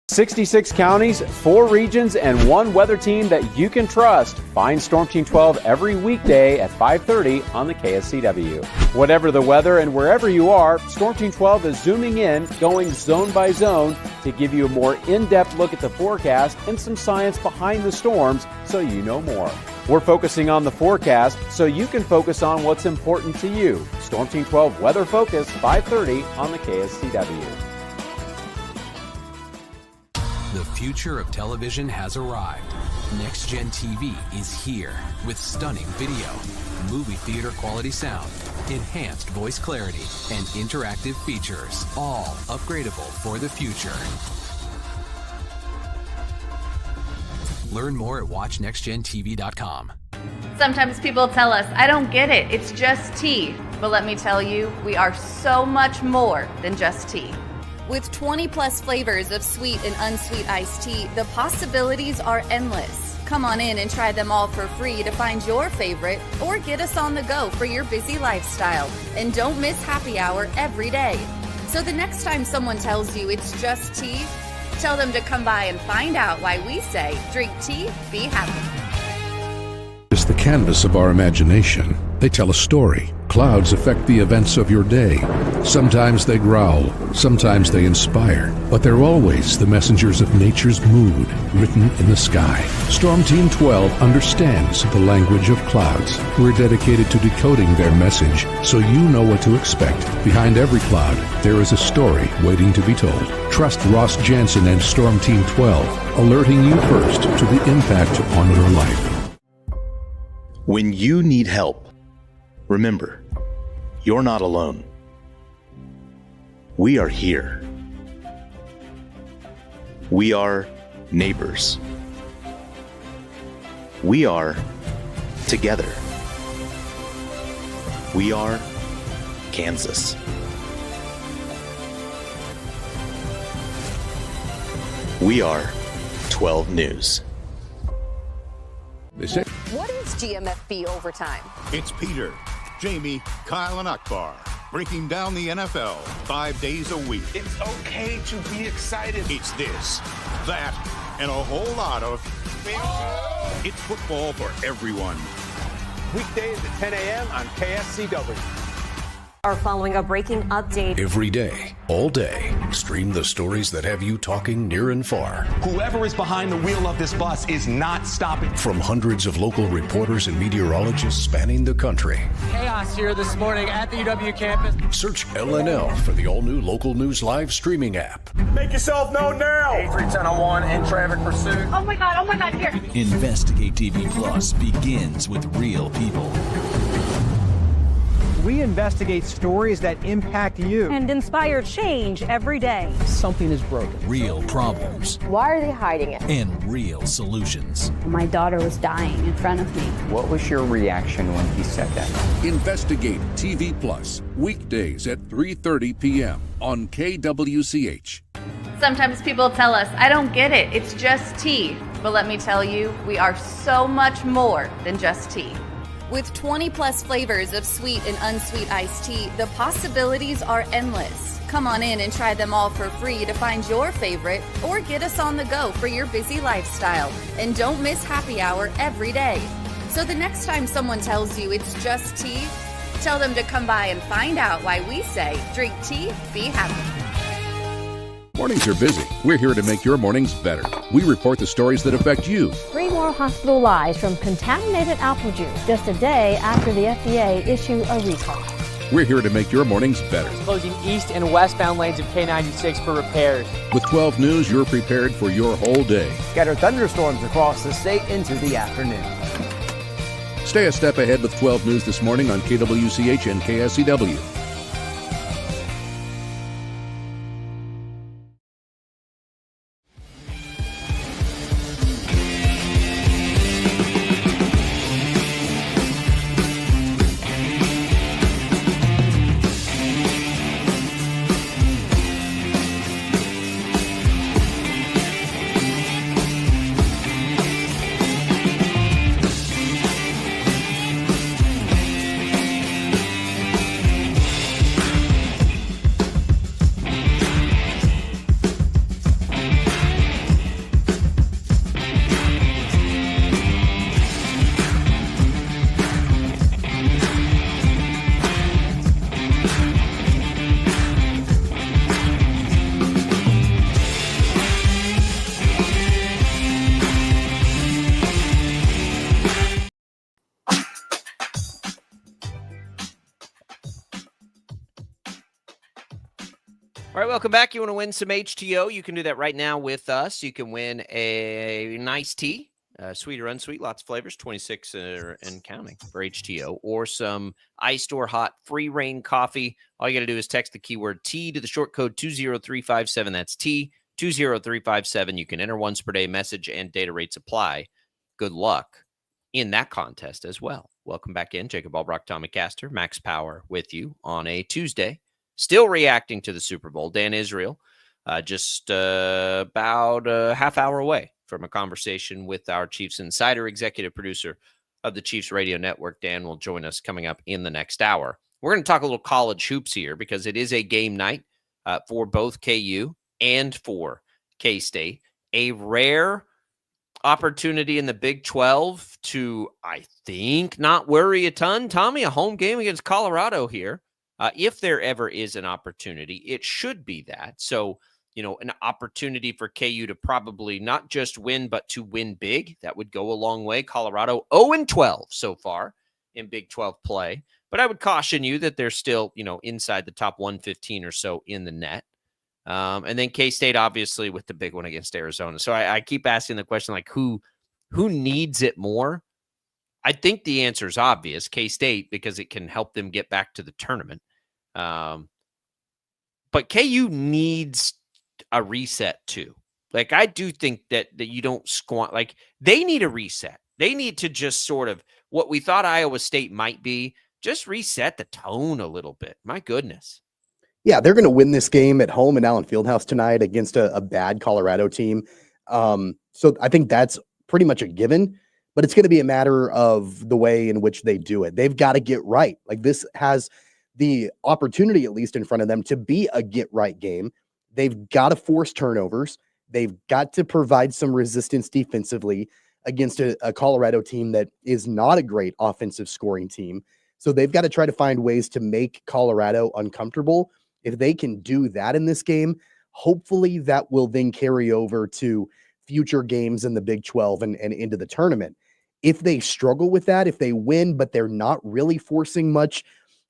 66 counties, 4 regions, and 1 weather team that you can trust. Find Storm Team 12 every weekday at 5:30 on the KSCW. Whatever the weather and wherever you are, Storm Team 12 is zooming in, going zone by zone to give you a more in-depth look at the forecast and some science behind the storms so you know more. We're focusing on the forecast so you can focus on what's important to you. Storm Team 12 Weather Focus, 5:30 on the KSCW. The future of television has arrived. Next Gen TV is here with stunning video, movie theater quality sound, enhanced voice clarity, and interactive features, all upgradable for the future. Learn more at watchnextgentv.com. Sometimes people tell us, I don't get it, it's just tea. But let me tell you, we are so much more than just tea. With 20 plus flavors of sweet and unsweet iced tea, the possibilities are endless. Come on in and try them all for free to find your favorite, or get us on the go for your busy lifestyle. And don't miss happy hour every day. So the next time someone tells you it's just tea, Tell them to come by and find out why we say, drink tea, be happy. Is the canvas of our imagination. They tell a story. Clouds affect the events of your day. Sometimes they growl, sometimes they inspire, but they're always the messengers of nature's mood, written in the sky. Storm Team 12 understands the language of clouds. We're dedicated to decoding their message so you know what to expect. Behind every cloud, there is a story waiting to be told. Trust Ross Jansen and Storm Team 12, alerting you first to the impact on your life. When you need help, remember, you're not alone. We are here. We are neighbors. We are together. We are Kansas. We are 12 News. They say, what is GMFB overtime? It's Peter, Jamie, Kyle, and Akbar breaking down the NFL 5 days a week. It's okay to be excited. It's this, that, and a whole lot of... It's football for everyone. Weekdays at 10 a.m. on KSCW. Are following a breaking update. Every day, all day, stream the stories that have you talking near and far. Whoever is behind the wheel of this bus is not stopping. From hundreds of local reporters and meteorologists spanning the country. Chaos here this morning at the UW campus. Search LNL for the all-new Local News Live streaming app. Make yourself known now. 831001 in traffic pursuit. Oh my God, here. Investigate TV Plus begins with real people. We investigate stories that impact you. And inspire change every day. Something is broken. Real problems. Why are they hiding it? And real solutions. My daughter was dying in front of me. What was your reaction when he said that? Investigate TV Plus, weekdays at 3:30 p.m. on KWCH. Sometimes people tell us, I don't get it, it's just tea. But let me tell you, we are so much more than just tea. With 20 plus flavors of sweet and unsweet iced tea, the possibilities are endless. Come on in and try them all for free to find your favorite or get us on the go for your busy lifestyle. And don't miss happy hour every day. So the next time someone tells you it's just tea, tell them to come by and find out why we say, drink tea, be happy. Mornings are busy. We're here to make your mornings better. We report the stories that affect you. 3 more hospital lies from contaminated apple juice just a day after the FDA issue a recall. We're here to make your mornings better. Closing east and westbound lanes of K96 for repairs. With 12 News, you're prepared for your whole day. Scattered thunderstorms across the state into the afternoon. Stay a step ahead with 12 News this morning on KWCH and KSCW. All right, welcome back. You want to win some HTO? You can do that right now with us. You can win a nice tea, sweet or unsweet, lots of flavors, 26 and counting for HTO, or some iced or hot free reign coffee. All you got to do is text the keyword T to the short code 20357. That's T, 20357. You can enter once per day, message and data rates apply. Good luck in that contest as well. Welcome back in. Jacob Albrock, Tommy Caster, Max Power with you on a Tuesday. Still reacting to the Super Bowl. Dan Israel, just about a half hour away from a conversation with our Chiefs insider, executive producer of the Chiefs Radio Network. Dan will join us coming up in the next hour. We're going to talk a little college hoops here because it is a game night for both KU and for K-State, a rare opportunity in the Big 12 to, I think, not worry a ton. Tommy, a home game against Colorado here. If there ever is an opportunity, it should be that. So, an opportunity for KU to probably not just win, but to win big. That would go a long way. Colorado 0-12 so far in Big 12 play. But I would caution you that they're still, inside the top 115 or so in the net. And then K-State, obviously, with the big one against Arizona. So I keep asking the question, like, who needs it more? I think the answer is obvious, K-State, because it can help them get back to the tournament. But KU needs a reset too. Like, I do think that you don't squat. Like, they need a reset. They need to just sort of what we thought Iowa State might be, just reset the tone a little bit. My goodness. Yeah, they're going to win this game at home in Allen Fieldhouse tonight against a bad Colorado team. So I think that's pretty much a given, but it's going to be a matter of the way in which they do it. They've got to get right. Like, this has the opportunity, at least in front of them, to be a get right game. They've got to force turnovers. They've got to provide some resistance defensively against a Colorado team that is not a great offensive scoring team. So they've got to try to find ways to make Colorado uncomfortable. If they can do that in this game, hopefully that will then carry over to future games in the Big 12 and into the tournament. If they struggle with that, if they win, but they're not really forcing much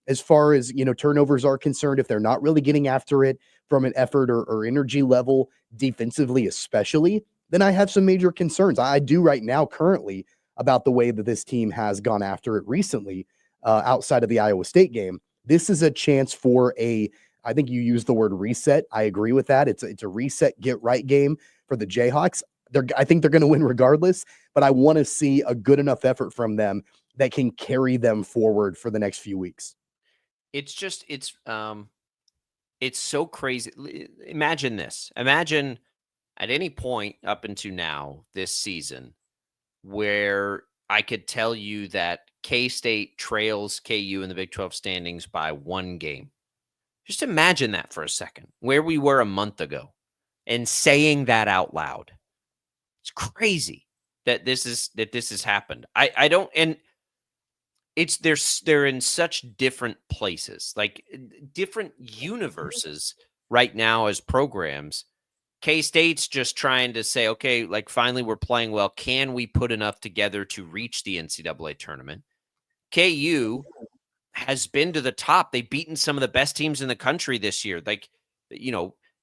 as far as, turnovers are concerned, if they're not really getting after it from an effort or energy level, defensively especially, then I have some major concerns. I do right now currently about the way that this team has gone after it recently outside of the Iowa State game. This is a chance for I think you used the word reset. I agree with that. It's a reset, get right game for the Jayhawks. I think they're going to win regardless, but I want to see a good enough effort from them that can carry them forward for the next few weeks. It's so crazy. Imagine this. Imagine at any point up until now this season where I could tell you that K-State trails KU in the Big 12 standings by one game. Just imagine that for a second, where we were a month ago, and saying that out loud. It's crazy that this has happened. I don't, and they're in such different places, like different universes right now as programs. K-State's just trying to say, okay, like, finally we're playing well. Can we put enough together to reach the NCAA tournament? KU has been to the top. They've beaten some of the best teams in the country this year. Like,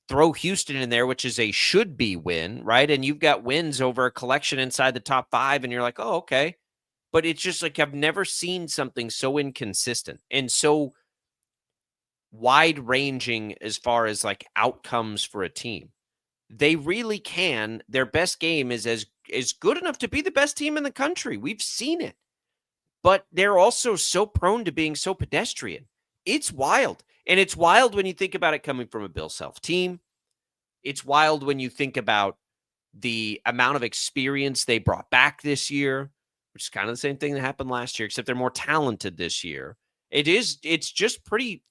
throw Houston in there, which is a should-be win, right? And you've got wins over a collection inside the top 5, and you're like, oh, okay. But it's just like, I've never seen something so inconsistent and so wide-ranging as far as, like, outcomes for a team. They really can. Their best game is good enough to be the best team in the country. We've seen it. But they're also so prone to being so pedestrian. It's wild. And it's wild when you think about it coming from a Bill Self team. It's wild when you think about the amount of experience they brought back this year, which is kind of the same thing that happened last year, except they're more talented this year. It's just pretty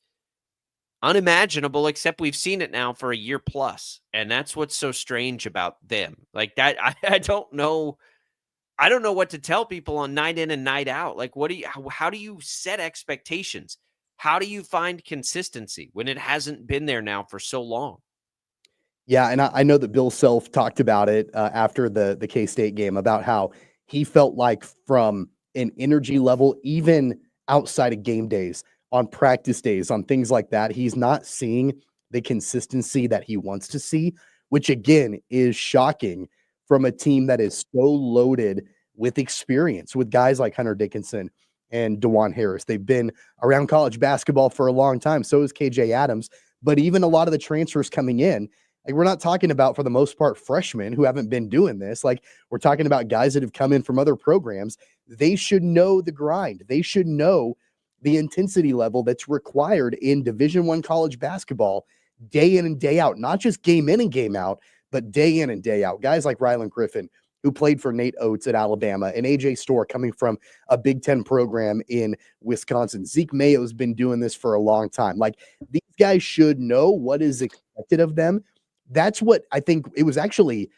unimaginable, except we've seen it now for a year plus. And that's what's so strange about them. Like that, I don't know. I don't know what to tell people on night in and night out. Like, how do you set expectations? How do you find consistency when it hasn't been there now for so long? Yeah, and I know that Bill Self talked about it after the K-State game about how he felt like from an energy level, even outside of game days, on practice days, on things like that, he's not seeing the consistency that he wants to see, which again is shocking from a team that is so loaded with experience, with guys like Hunter Dickinson and DeJuan Harris. They've been around college basketball for a long time. So is KJ Adams. But even a lot of the transfers coming in, like, we're not talking about, for the most part, freshmen who haven't been doing this. Like, we're talking about guys that have come in from other programs. They should know the grind. They should know the intensity level that's required in Division I college basketball day in and day out, not just game in and game out, but day in and day out. Guys like Rylan Griffin, who played for Nate Oates at Alabama, and AJ Storr coming from a Big Ten program in Wisconsin. Zeke Mayo's been doing this for a long time. Like, these guys should know what is expected of them that's what I think it was actually.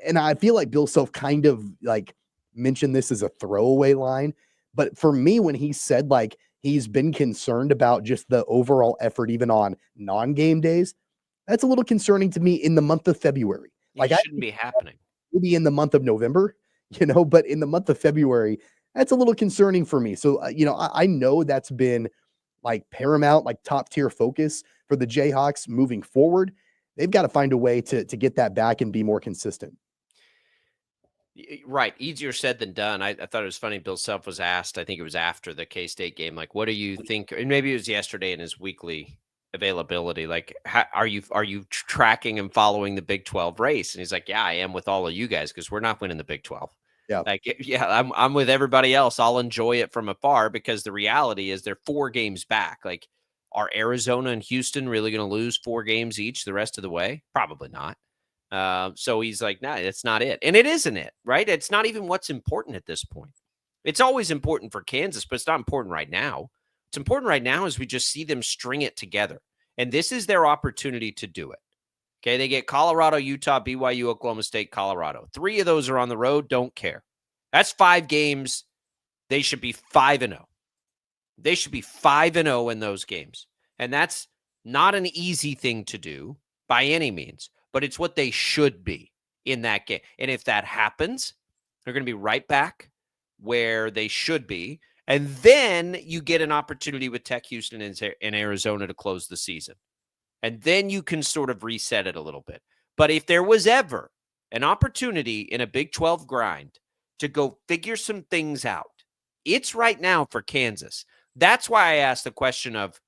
And I feel like Bill Self kind of like mentioned this as a throwaway line. But for me, when he said like he's been concerned about just the overall effort, even on non-game days, that's a little concerning to me in the month of February. Like It I shouldn't be happening. maybe in the month of November, but in the month of February, that's a little concerning for me. So, I know that's been like paramount, like top tier focus for the Jayhawks moving forward. They've got to find a way to get that back and be more consistent. Right. Easier said than done. I thought it was funny. Bill Self was asked, I think it was after the K-State game, like, what do you think? And maybe it was yesterday in his weekly availability. Like, are you tracking and following the Big 12 race? And he's like, yeah, I am with all of you guys because we're not winning the Big 12. Yeah. Like, yeah, I'm with everybody else. I'll enjoy it from afar because the reality is they're 4 games back. Like, are Arizona and Houston really going to lose 4 games each the rest of the way? Probably not. So he's like, nah, that's not it. And it isn't it, right? It's not even what's important at this point. It's always important for Kansas, but it's not important right now. What's important right now is we just see them string it together. And this is their opportunity to do it. Okay, they get Colorado, Utah, BYU, Oklahoma State, Colorado. 3 of those are on the road. Don't care. That's 5 games. They should be 5-0. They should be 5-0 in those games. And that's not an easy thing to do by any means, but it's what they should be in that game. And if that happens, they're going to be right back where they should be. And then you get an opportunity with Tech, Houston, and Arizona to close the season. And then you can sort of reset it a little bit. But if there was ever an opportunity in a Big 12 grind to go figure some things out, it's right now for Kansas. That's why I asked the question of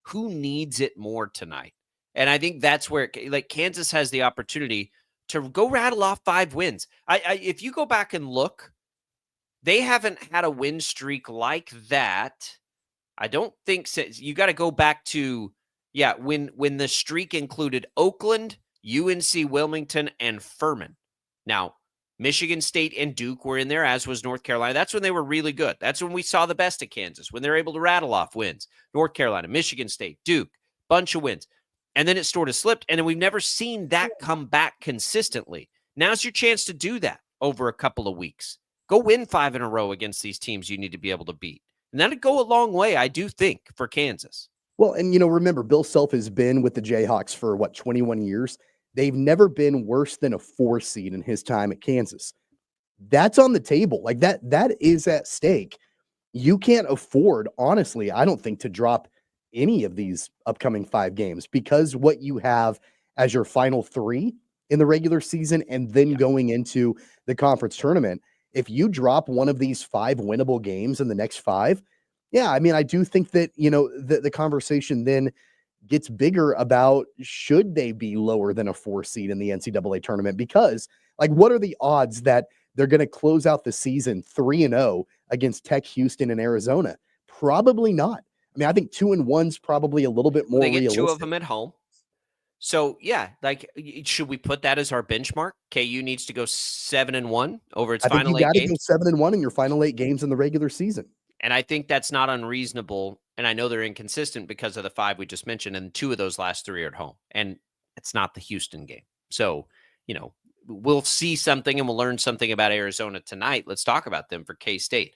who needs it more tonight. And I think that's where Kansas has the opportunity to go rattle off 5 wins. If you go back and look, they haven't had a win streak like that. I don't think so. You got to go back to, when the streak included Oakland, UNC Wilmington, and Furman. Now, Michigan State and Duke were in there, as was North Carolina. That's when they were really good. That's when we saw the best of Kansas, when they're able to rattle off wins. North Carolina, Michigan State, Duke, bunch of wins. And then it sort of slipped, and then we've never seen that come back consistently. Now's your chance to do that over a couple of weeks. Go win 5 in a row against these teams you need to be able to beat. And that'd go a long way, I do think, for Kansas. Well, and, remember, Bill Self has been with the Jayhawks for, 21 years? They've never been worse than a 4 seed in his time at Kansas. That's on the table. Like, that is at stake. You can't afford, honestly, I don't think, to drop any of these upcoming 5 games, because what you have as your final 3 in the regular season and then going into the conference tournament, if you drop one of these 5 winnable games in the next 5, I do think that, the conversation then gets bigger about should they be lower than a 4 seed in the NCAA tournament, because what are the odds that they're going to close out the season 3-0 against Tech, Houston, and Arizona? Probably not. I think 2-1's probably a little bit more they get realistic. 2 of them at home. So, should we put that as our benchmark? KU needs to go 7-1 over its final 8 games. I think you got to go 7-1 in your final 8 games in the regular season. And I think that's not unreasonable. And I know they're inconsistent because of the 5 we just mentioned, and 2 of those last 3 are at home. And it's not the Houston game. So, we'll see something and we'll learn something about Arizona tonight. Let's talk about them for K-State.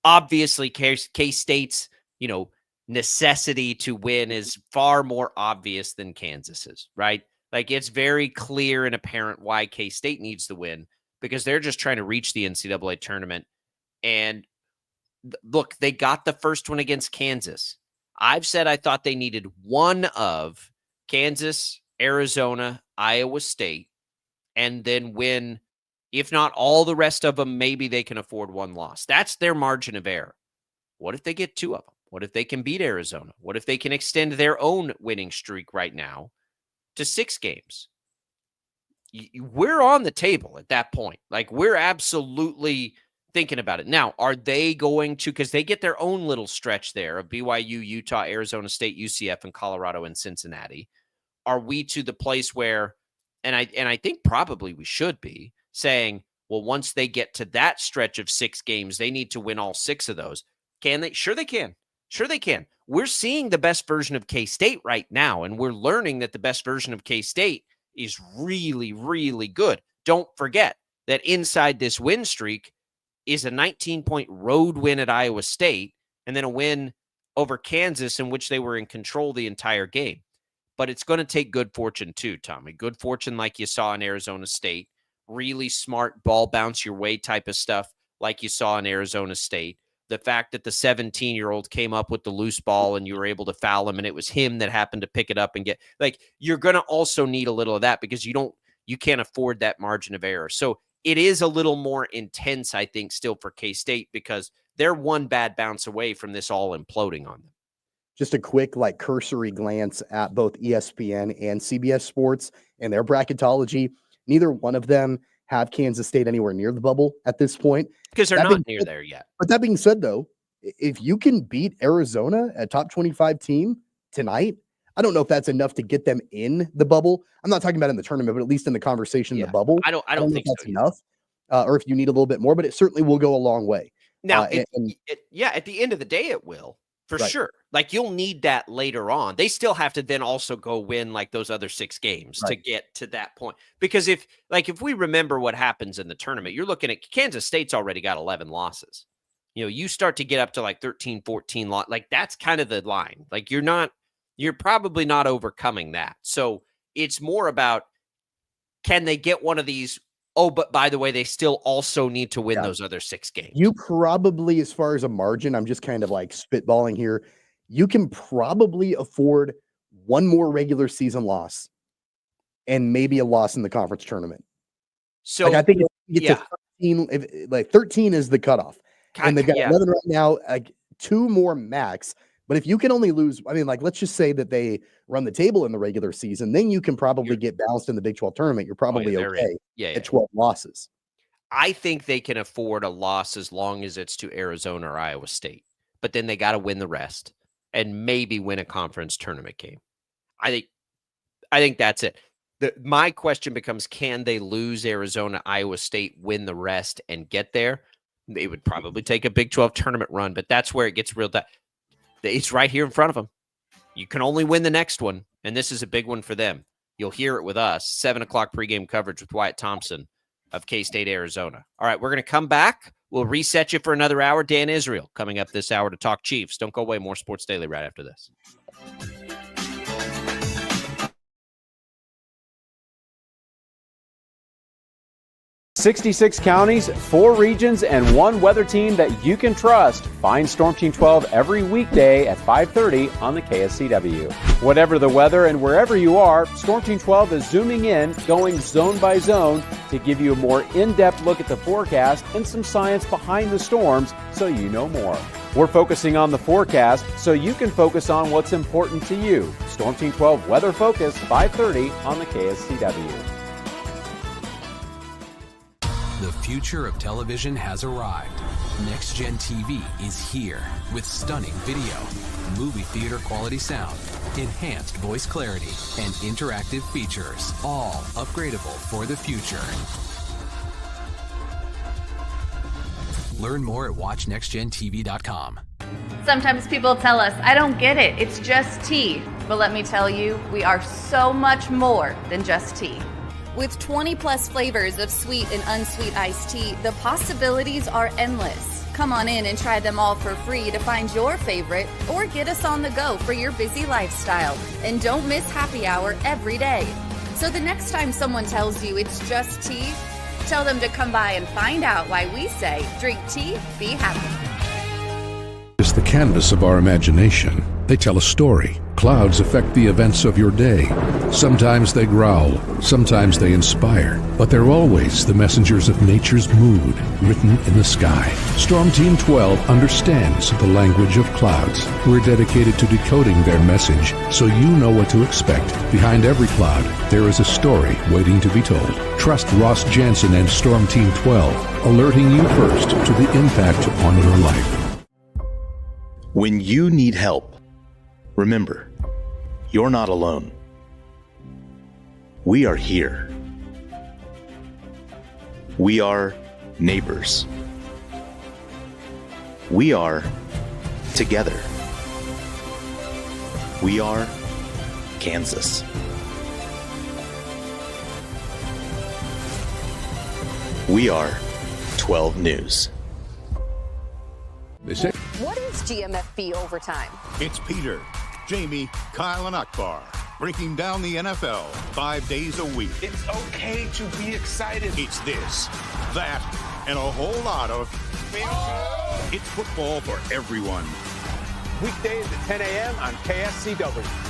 Obviously, K-State's, necessity to win is far more obvious than Kansas's, right? It's very clear and apparent why K-State needs to win, because they're just trying to reach the NCAA tournament. And look, they got the first one against Kansas. I've said I thought they needed one of Kansas, Arizona, Iowa State, and then win, if not all the rest of them, maybe they can afford 1 loss. That's their margin of error. What if they get 2 of them? What if they can beat Arizona? What if they can extend their own winning streak right now to 6 games? We're on the table at that point. We're absolutely thinking about it. Now, are they going to, because they get their own little stretch there of BYU, Utah, Arizona State, UCF, and Colorado and Cincinnati. Are we to the place where, and I think probably we should be saying, well, once they get to that stretch of 6 games, they need to win all 6 of those. Can they? Sure they can. Sure they can. We're seeing the best version of K-State right now, and we're learning that the best version of K-State is really, really good. Don't forget that inside this win streak is a 19-point road win at Iowa State and then a win over Kansas in which they were in control the entire game. But it's going to take good fortune too, Tommy. Good fortune like you saw in Arizona State. Really smart ball bounce your way type of stuff like you saw in Arizona State. The fact that the 17-year-old came up with the loose ball and you were able to foul him and it was him that happened to pick it up and get, like, you're going to also need a little of that because you can't afford that margin of error. So it is a little more intense, I think, still for K-State because they're one bad bounce away from this all imploding on them. Just a quick, cursory glance at both ESPN and CBS Sports and their bracketology. Neither one of them have Kansas State anywhere near the bubble at this point. Because they're not near there yet. But that being said, though, if you can beat Arizona, a top 25 team tonight, I don't know if that's enough to get them in the bubble. I'm not talking about in the tournament, but at least in the conversation in the bubble. I don't think that's so enough, or if you need a little bit more, but it certainly will go a long way. Now, at the end of the day, it will, for sure. Like, you'll need that later on. They still have to then also go win, like, those other 6 games to get to that point. Because if we remember what happens in the tournament, you're looking at Kansas State's already got 11 losses. You start to get up to, 13, 14 like, that's kind of the line. Like, you're probably not overcoming that. So it's more about, can they get one of these? Oh, but by the way, they still also need to win those other 6 games. You probably, as far as a margin, I'm just kind of spitballing here. You can probably afford one more regular season loss and maybe a loss in the conference tournament. So I think it's to 13, 13 is the cutoff. And they've got 11 right now, 2 more max. But if you can only lose, let's just say that they run the table in the regular season, then you can probably get balanced in the Big 12 tournament. You're probably okay at 12 losses. I think they can afford a loss as long as it's to Arizona or Iowa State. But then they got to win the rest and maybe win a conference tournament game. I think that's it. My question becomes, can they lose Arizona, Iowa State, win the rest, and get there? They would probably take a Big 12 tournament run, but that's where it gets real. It's right here in front of them. You can only win the next one, and this is a big one for them. You'll hear it with us, 7 o'clock pregame coverage with Wyatt Thompson of K-State, Arizona. All right, we're going to come back. We'll reset you for another hour. Dan Israel coming up this hour to talk Chiefs. Don't go away. More Sports Daily right after this. 66 counties, 4 regions, and 1 weather team that you can trust. Find Storm Team 12 every weekday at 5:30 on the KSCW. Whatever the weather and wherever you are, Storm Team 12 is zooming in, going zone by zone to give you a more in-depth look at the forecast and some science behind the storms so you know more. We're focusing on the forecast so you can focus on what's important to you. Storm Team 12 Weather Focus, 5:30 on the KSCW. The future of television has arrived. Next Gen TV is here with stunning video, movie theater quality sound, enhanced voice clarity, and interactive features, all upgradable for the future. Learn more at watchnextgentv.com. Sometimes people tell us, I don't get it, it's just tea. But let me tell you, we are so much more than just tea. With 20 plus flavors of sweet and unsweet iced tea, the possibilities are endless. Come on in and try them all for free to find your favorite or get us on the go for your busy lifestyle. And don't miss happy hour every day. So the next time someone tells you it's just tea, tell them to come by and find out why we say drink tea, be happy. It's the canvas of our imagination. They tell a story. Clouds affect the events of your day. Sometimes they growl, sometimes they inspire, but they're always the messengers of nature's mood written in the sky. Storm Team 12 understands the language of clouds. We're dedicated to decoding their message so you know what to expect. Behind every cloud, there is a story waiting to be told. Trust Ross Jansen and Storm Team 12, alerting you first to the impact on your life. When you need help, remember, you're not alone. We are here. We are neighbors. We are together. We are Kansas. We are 12 News. What is GMFB Overtime? It's Peter, Jamie, Kyle, and Akbar breaking down the NFL 5 days a week. It's okay to be excited. It's this, that, and a whole lot of. It's football for everyone. Weekdays at 10 a.m. on KSCW.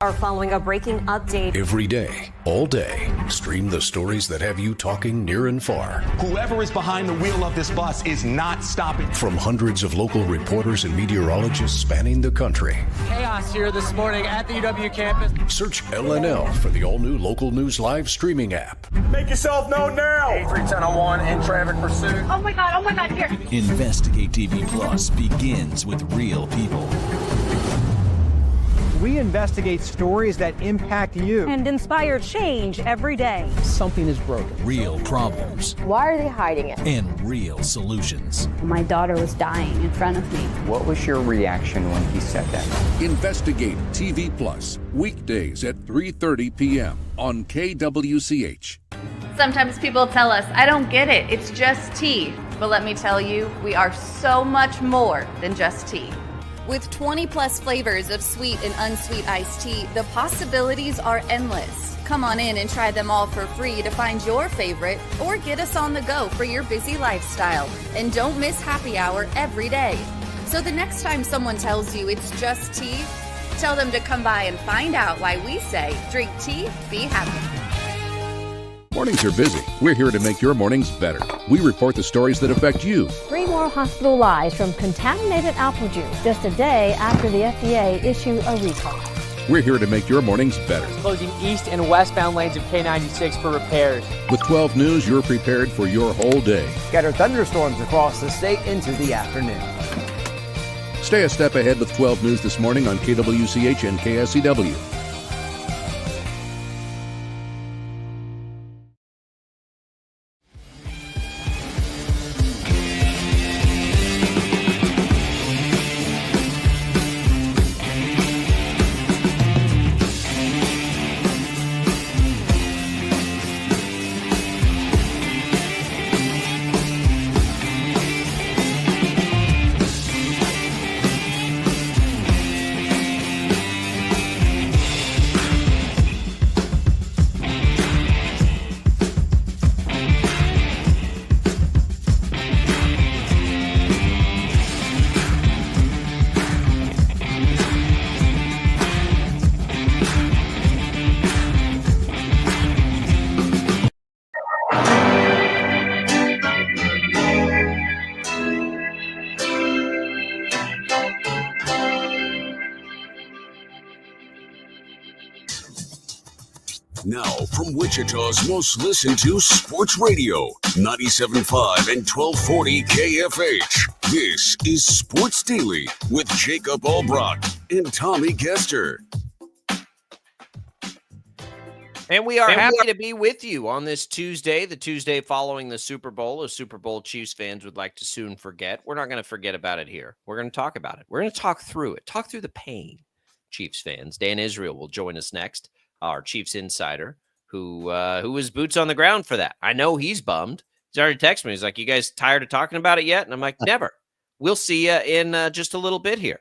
Are following a breaking update. Every day, all day, stream the stories that have you talking near and far. Whoever is behind the wheel of this bus is not stopping. From hundreds of local reporters and meteorologists spanning the country. Chaos here this morning at the UW campus. Search LNL for the all-new local news live streaming app. Make yourself known now. 831001 in traffic pursuit. Oh my God, here. Investigate TV Plus begins with real people. We investigate stories that impact you. And inspire change every day. Something is broken. Real problems Why are they hiding it? and real solutions. My daughter was dying in front of me. What was your reaction when he said that? Investigate TV Plus, weekdays at 3:30 p.m. on KWCH. Sometimes people tell us, I don't get it, it's just tea. But let me tell you, we are so much more than just tea. With 20 plus flavors of sweet and unsweet iced tea, the possibilities are endless. Come on in and try them all for free to find your favorite or get us on the go for your busy lifestyle. And don't miss happy hour every day. So the next time someone tells you it's just tea, tell them to come by and find out why we say drink tea, be happy. Mornings are busy. We're here to make your mornings better. We report the stories that affect you. 3 more hospitalized from contaminated apple juice just a day after the FDA issued a recall. We're here to make your mornings better. Closing east and westbound lanes of K96 for repairs. With 12 News, you're prepared for your whole day. Scattered thunderstorms across the state into the afternoon. Stay a step ahead with 12 News this morning on KWCH and KSCW. Now, from Wichita's most listened to sports radio, 97.5 and 1240 KFH. This is Sports Daily with Jacob Albrock and Tommy Kester. And we are happy to be with you on this Tuesday, the Tuesday following the Super Bowl, as Super Bowl Chiefs fans would like to soon forget. We're not going to forget about it here. We're going to talk about it. We're going to talk through it, talk through the pain, Chiefs fans. Dan Israel will join us next, our Chiefs insider, who was boots on the ground for that. I know he's bummed. He's already texted me. He's like, you guys tired of talking about it yet? And I'm like, never. We'll see you in just a little bit here,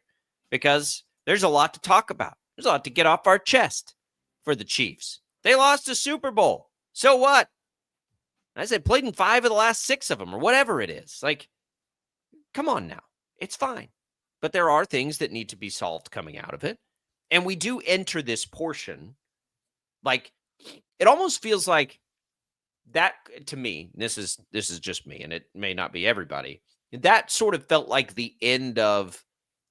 because there's a lot to talk about. There's a lot to get off our chest for the Chiefs. They lost a Super Bowl. So what? I said played in 5 of the last 6 of them, or whatever it is. Like, come on now. It's fine. But there are things that need to be solved coming out of it. And we do enter this portion. Like, it almost feels like that, to me, this is just me, and it may not be everybody. That sort of felt like the end of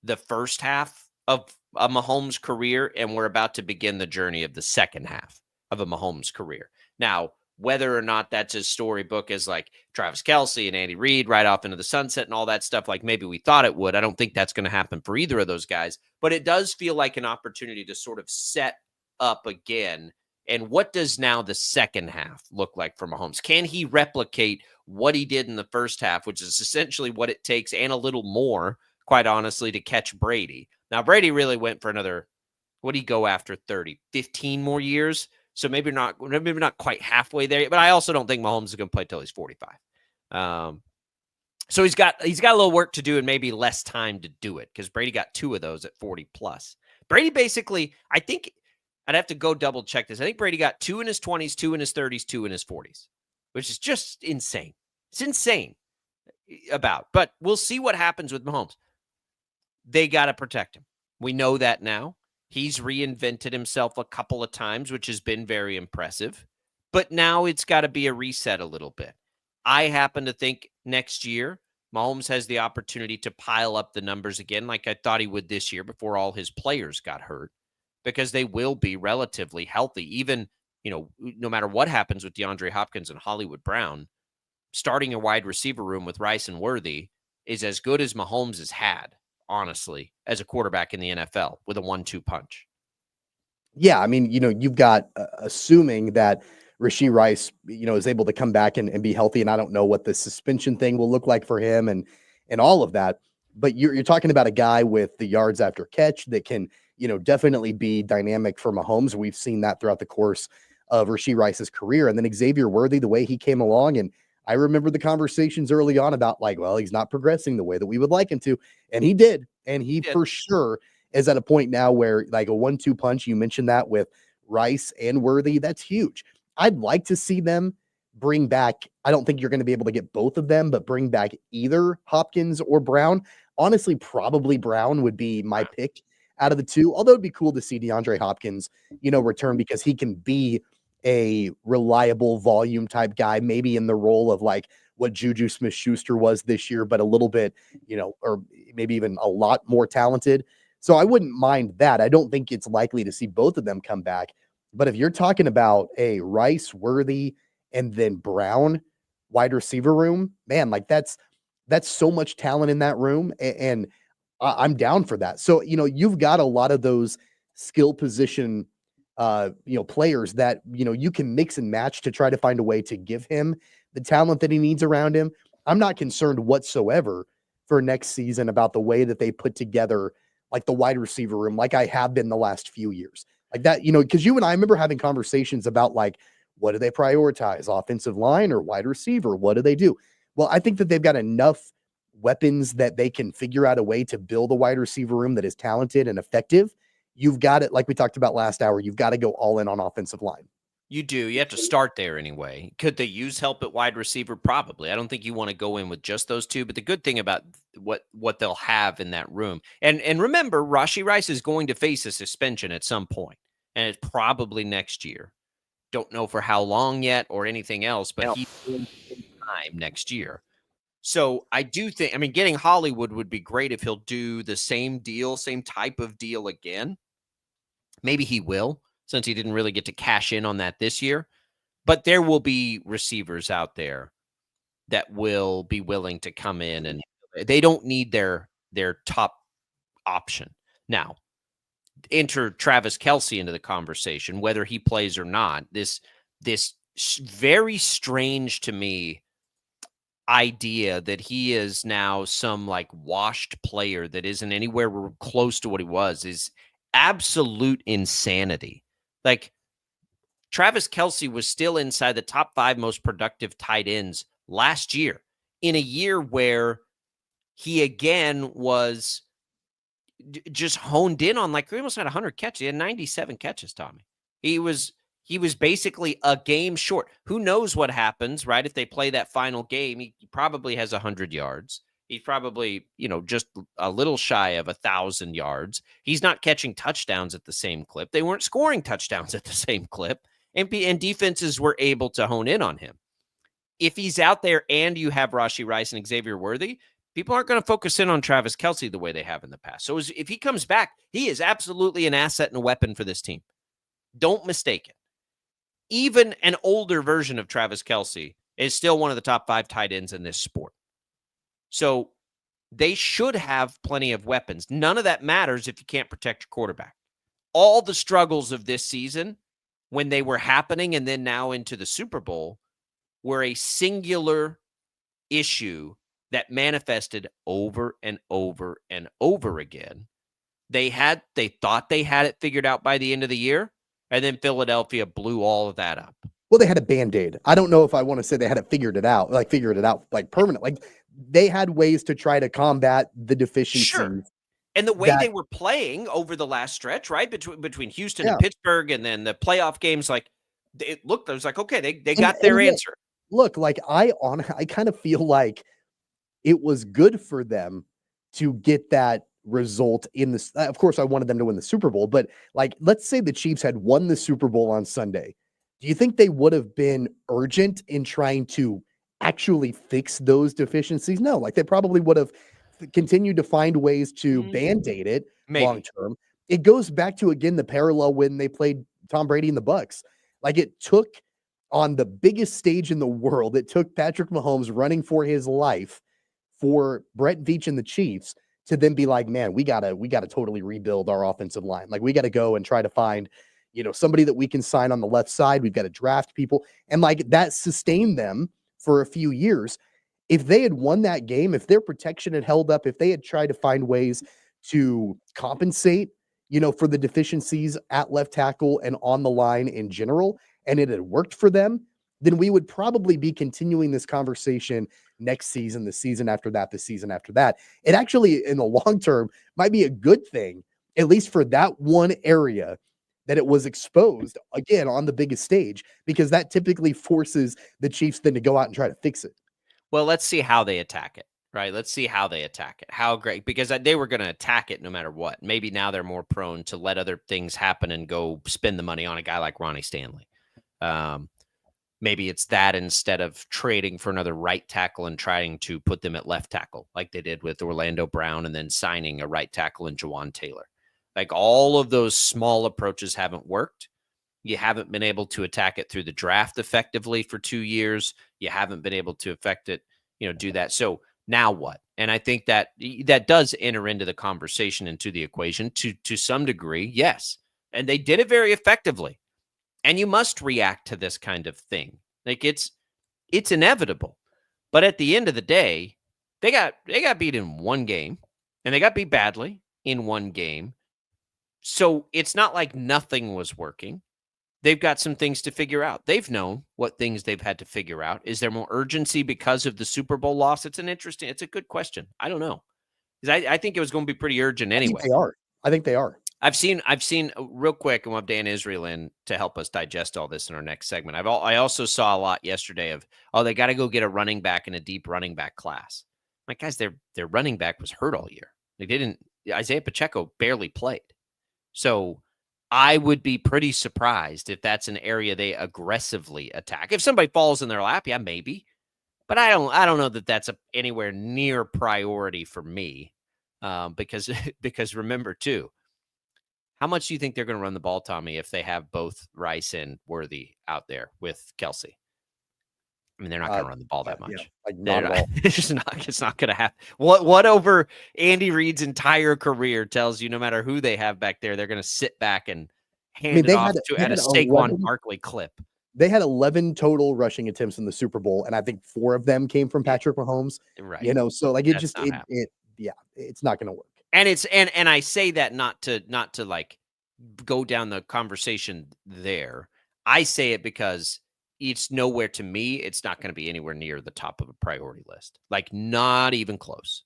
the first half of a Mahomes career, and we're about to begin the journey of the second half of a Mahomes career. Now, whether or not that's as storybook as like Travis Kelce and Andy Reid right off into the sunset and all that stuff, like maybe we thought it would, I don't think that's going to happen for either of those guys, but it does feel like an opportunity to sort of set up again. And what does now the second half look like for Mahomes? Can he replicate what he did in the first half, which is essentially what it takes and a little more, quite honestly, to catch Brady? Now, Brady really went for another What do you go after 30? 15 more years? So maybe not quite halfway there. But I also don't think Mahomes is going to play till he's 45. So he's got a little work to do and maybe less time to do it because Brady got 2 of those at 40 plus. Brady basically, I think I'd have to go double check this. I think Brady got 2 in his 20s, 2 in his 30s, 2 in his 40s, which is just insane. It's insane but we'll see what happens with Mahomes. They got to protect him. We know that now. He's reinvented himself a couple of times, which has been very impressive. But now it's got to be a reset a little bit. I happen to think next year, Mahomes has the opportunity to pile up the numbers again like I thought he would this year before all his players got hurt, because they will be relatively healthy. Even, no matter what happens with DeAndre Hopkins and Hollywood Brown, starting a wide receiver room with Rice and Worthy is as good as Mahomes has had, honestly, as a quarterback in the NFL with a 1-2 punch. Yeah, I mean, you've got assuming that Rashee Rice, is able to come back and be healthy, and I don't know what the suspension thing will look like for him and all of that. But you're talking about a guy with the yards after catch that can, definitely be dynamic for Mahomes. We've seen that throughout the course of Rashee Rice's career. And then Xavier Worthy, the way he came along, and I remember the conversations early on about he's not progressing the way that we would like him to. And he did. And he for sure is at a point now where a 1-2 punch, you mentioned that with Rice and Worthy, that's huge. I'd like to see them bring back, I don't think you're going to be able to get both of them, but bring back either Hopkins or Brown. Honestly, probably Brown would be my pick out of the two, although it'd be cool to see DeAndre Hopkins, return, because he can be a reliable volume type guy, maybe in the role of what Juju Smith-Schuster was this year, but a little bit, or maybe even a lot more talented. So I wouldn't mind that. I don't think it's likely to see both of them come back. But if you're talking about a Rice, Worthy, and then Brown wide receiver room, man, that's so much talent in that room. And I'm down for that. So, you've got a lot of those skill position players that, you can mix and match to try to find a way to give him the talent that he needs around him. I'm not concerned whatsoever for next season about the way that they put together the wide receiver room, like I have been the last few years. That, because you and I remember having conversations about what do they prioritize, offensive line or wide receiver? What do they do? Well, I think that they've got enough weapons that they can figure out a way to build a wide receiver room that is talented and effective. You've got it, like we talked about last hour, you've got to go all in on offensive line. You do. You have to start there anyway. Could they use help at wide receiver? Probably. I don't think you want to go in with just those two. But the good thing about what they'll have in that room, and remember, Rashee Rice is going to face a suspension at some point, and it's probably next year. Don't know for how long yet or anything else, but he's in time next year. So I do think, getting Hollywood would be great if he'll do the same deal, same type of deal again. Maybe he will, since he didn't really get to cash in on that this year. But there will be receivers out there that will be willing to come in, and they don't need their top option. Now, enter Travis Kelce into the conversation, whether he plays or not. This very strange to me idea that he is now some washed player that isn't anywhere close to what he was is absolute insanity. Travis Kelce was still inside the top 5 most productive tight ends last year, in a year where he again was just honed in on he almost had 100 catches. He had 97 catches, Tommy. He was basically a game short. Who knows what happens, right? If they play that final game, he probably has 100 yards. He's probably, just a little shy of 1,000 yards. He's not catching touchdowns at the same clip. They weren't scoring touchdowns at the same clip. And defenses were able to hone in on him. If he's out there and you have Rashee Rice and Xavier Worthy, people aren't going to focus in on Travis Kelce the way they have in the past. So if he comes back, he is absolutely an asset and a weapon for this team. Don't mistake it. Even an older version of Travis Kelce is still one of the top 5 tight ends in this sport. So they should have plenty of weapons. None of that matters if you can't protect your quarterback. All the struggles of this season, when they were happening and then now into the Super Bowl, were a singular issue that manifested over and over and over again they thought they had it figured out by the end of the year, and then Philadelphia blew all of that up. Well, they had a Band-Aid. I don't know if I want to say they had it figured it out like permanent. Like they had ways to try to combat the deficiencies. Sure. And the way they were playing over the last stretch, right? Between Houston and Pittsburgh, and then the playoff games, like it looked, I was like, okay, they got their answer. Look, like I kind of feel like it was good for them to get that result in this. Of course, I wanted them to win the Super Bowl, but like, let's say the Chiefs had won the Super Bowl on Sunday. Do you think they would have been urgent in trying to actually fix those deficiencies? No, like they probably would have continued to find ways to Band-Aid it long term. It goes back to, again, the parallel when they played Tom Brady and the Bucs. Like it took, on the biggest stage in the world, it took Patrick Mahomes running for his life for Brett Veach and the Chiefs to then be like, man, we gotta totally rebuild our offensive line. Like we got to go and try to find, somebody that we can sign on the left side. We've got to draft people. And like that sustained them for a few years. If they had won that game, if their protection had held up, if they had tried to find ways to compensate, for the deficiencies at left tackle and on the line in general, and it had worked for them, then we would probably be continuing this conversation next season, the season after that, the season after that. It actually, in the long term, might be a good thing, at least for that one area, that it was exposed again on the biggest stage, because that typically forces the Chiefs then to go out and try to fix it. Well, let's see how they attack it, right? Let's see how they attack it. How great, because they were going to attack it no matter what. Maybe now they're more prone to let other things happen and go spend the money on a guy like Ronnie Stanley. Maybe it's that instead of trading for another right tackle and trying to put them at left tackle like they did with Orlando Brown, and then signing a right tackle in Jawan Taylor. Like all of those small approaches haven't worked. You haven't been able to attack it through the draft effectively for 2 years. You haven't been able to affect it, do that. So now what? And I think that does enter into the conversation, into the equation to some degree. Yes. And they did it very effectively. And you must react to this kind of thing. Like it's inevitable. But at the end of the day, they got beat in one game, and they got beat badly in one game. So it's not like nothing was working. They've got some things to figure out. They've known what things they've had to figure out. Is there more urgency because of the Super Bowl loss? It's a good question. I don't know. Because I think it was going to be pretty urgent anyway. I think they are. I've seen real quick, and we'll have Dan Israel in to help us digest all this in our next segment. I also saw a lot yesterday of, they got to go get a running back in a deep running back class. Like, guys, their running back was hurt all year. Isaiah Pacheco barely played. So I would be pretty surprised if that's an area they aggressively attack. If somebody falls in their lap, yeah, maybe. But I don't know that that's anywhere near priority for me. Because remember too, how much do you think they're going to run the ball, Tommy, if they have both Rice and Worthy out there with Kelsey? I mean, they're not going to run the ball that much. Yeah, like not at all. It's not going to happen. What over Andy Reid's entire career tells you no matter who they have back there, they're going to sit back and hand it off at a Saquon Barkley clip. They had 11 total rushing attempts in the Super Bowl, and I think 4 of them came from Patrick Mahomes. Right. So like it's not going to work. And and I say that not to like go down the conversation there. I say it because it's nowhere, to me, it's not going to be anywhere near the top of a priority list. Like not even close.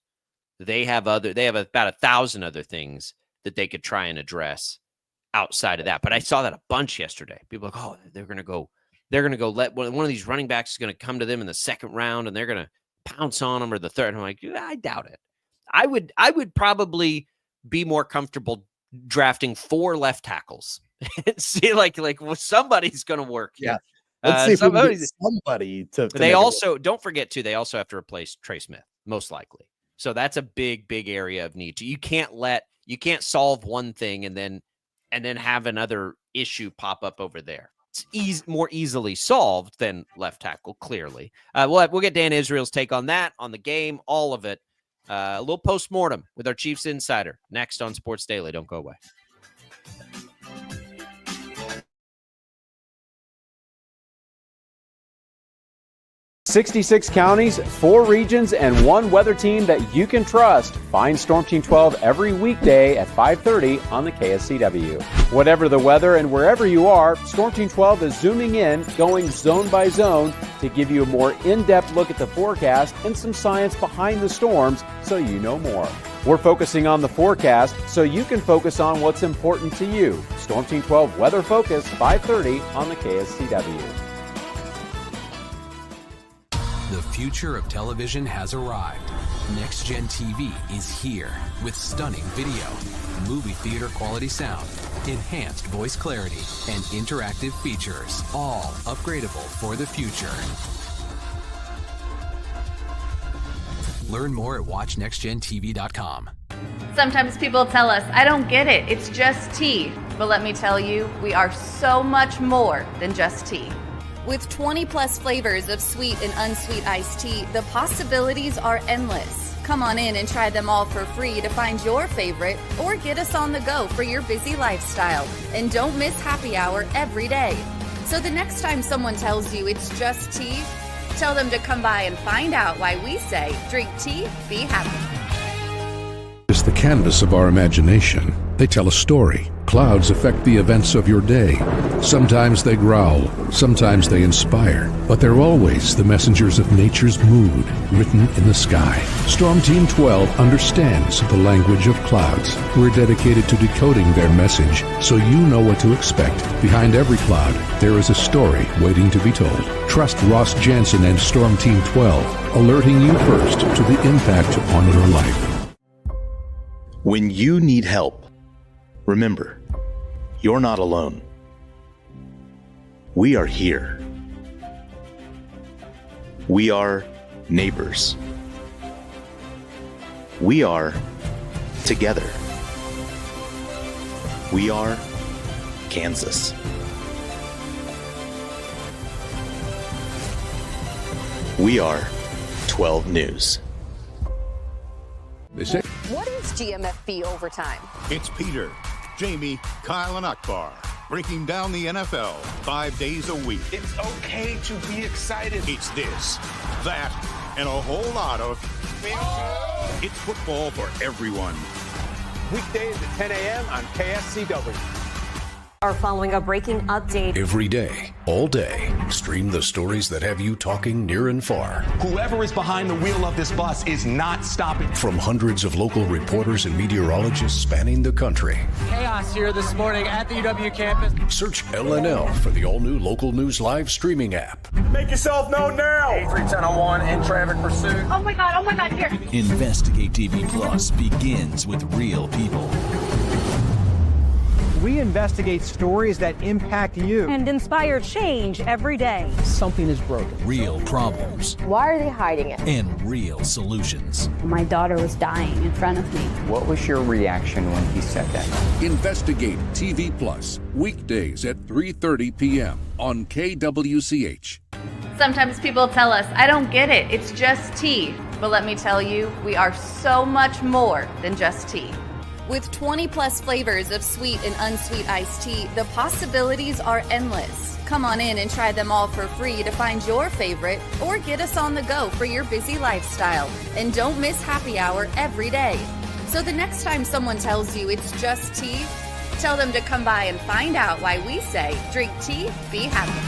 They have about 1,000 other things that they could try and address outside of that. But I saw that a bunch yesterday. People are like, they're going to go let one of these running backs is going to come to them in the second round and they're going to pounce on them, or the third. And I'm like, I doubt it. I would probably be more comfortable drafting 4 left tackles and see like well, somebody's going to work. Yeah. Let's see if somebody to they also don't forget too. They also have to replace Trey Smith, most likely. So that's a big area of need. You can't solve one thing and then have another issue pop up over there. It's more easily solved than left tackle. Clearly, we'll get Dan Israel's take on that, on the game, all of it. A little postmortem with our Chiefs insider next on Sports Daily. Don't go away. 66 counties, 4 regions, and 1 weather team that you can trust. Find Storm Team 12 every weekday at 5:30 on the KSCW. Whatever the weather and wherever you are, Storm Team 12 is zooming in, going zone by zone to give you a more in-depth look at the forecast and some science behind the storms so you know more. We're focusing on the forecast so you can focus on what's important to you. Storm Team 12 Weather Focus, 5:30 on the KSCW. The future of television has arrived. Next Gen TV is here with stunning video, movie theater quality sound, enhanced voice clarity, and interactive features, all upgradable for the future. Learn more at watchnextgentv.com. Sometimes people tell us, I don't get it, it's just tea. But let me tell you, we are so much more than just tea. With 20 plus flavors of sweet and unsweet iced tea, the possibilities are endless. Come on in and try them all for free to find your favorite or get us on the go for your busy lifestyle. And don't miss happy hour every day. So the next time someone tells you it's just tea, tell them to come by and find out why we say, drink tea, be happy. Is the canvas of our imagination. They tell a story. Clouds affect the events of your day. Sometimes they growl, sometimes they inspire, but they're always the messengers of nature's mood written in the sky. Storm Team 12 understands the language of clouds. We're dedicated to decoding their message so you know what to expect. Behind every cloud, there is a story waiting to be told. Trust Ross Jansen and Storm Team 12, alerting you first to the impact on your life. When you need help, remember, you're not alone. We are here. We are neighbors. We are together. We are Kansas. We are 12 News. They say, What is GMFB overtime? It's Peter, Jamie, Kyle, and Akbar breaking down the NFL 5 days a week. It's okay to be excited. It's this, that, and a whole lot of. It's football for everyone. Weekdays at 10 a.m. on KSCW. Are following a breaking update. Every day, all day, stream the stories that have you talking near and far. Whoever is behind the wheel of this bus is not stopping. From hundreds of local reporters and meteorologists spanning the country. Chaos here this morning at the UW campus. Search LNL for the all-new Local News Live streaming app. Make yourself known now. 831001 in traffic pursuit. Oh my God, here. Investigate TV Plus begins with real people. We investigate stories that impact you and inspire change every day. Something is broken. Real problems. Why are they hiding it? And real solutions. My daughter was dying in front of me. What was your reaction when he said that? Investigate TV Plus, weekdays at 3:30 p.m. on KWCH. Sometimes people tell us, I don't get it, it's just tea. But let me tell you, we are so much more than just tea. With 20 plus flavors of sweet and unsweet iced tea, the possibilities are endless. Come on in and try them all for free to find your favorite or get us on the go for your busy lifestyle. And don't miss happy hour every day. So the next time someone tells you it's just tea, tell them to come by and find out why we say, drink tea, be happy.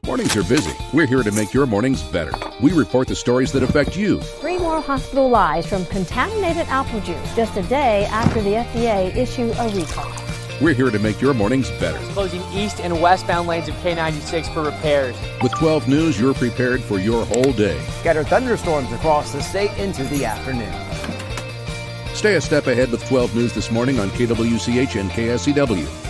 Mornings are busy. We're here to make your mornings better. We report the stories that affect you. 3 more hospitalized from contaminated apple juice just a day after the FDA issued a recall. We're here to make your mornings better. Closing east and westbound lanes of K96 for repairs. With 12 News, you're prepared for your whole day. Scattered thunderstorms across the state into the afternoon. Stay a step ahead with 12 News this morning on KWCH and KSCW.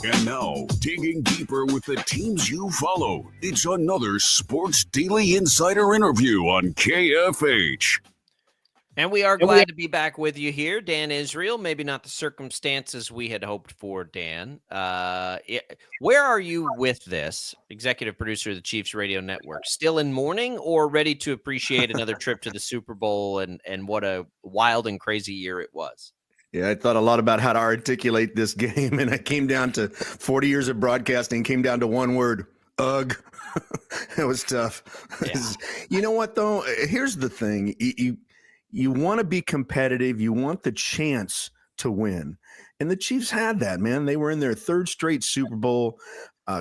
And now, digging deeper with the teams you follow, it's another Sports Daily Insider interview on KFH. And we are glad to be back with you here, Dan Israel. Maybe not the circumstances we had hoped for, Dan. Where are you with this, executive producer of the Chiefs Radio Network? Still in mourning or ready to appreciate another trip to the Super Bowl and what a wild and crazy year it was? Yeah, I thought a lot about how to articulate this game, and I came down to 40 years of broadcasting, came down to one word, ugh. It was tough. Yeah. You know what, though? Here's the thing. You want to be competitive. You want the chance to win. And the Chiefs had that, man. They were in their third straight Super Bowl.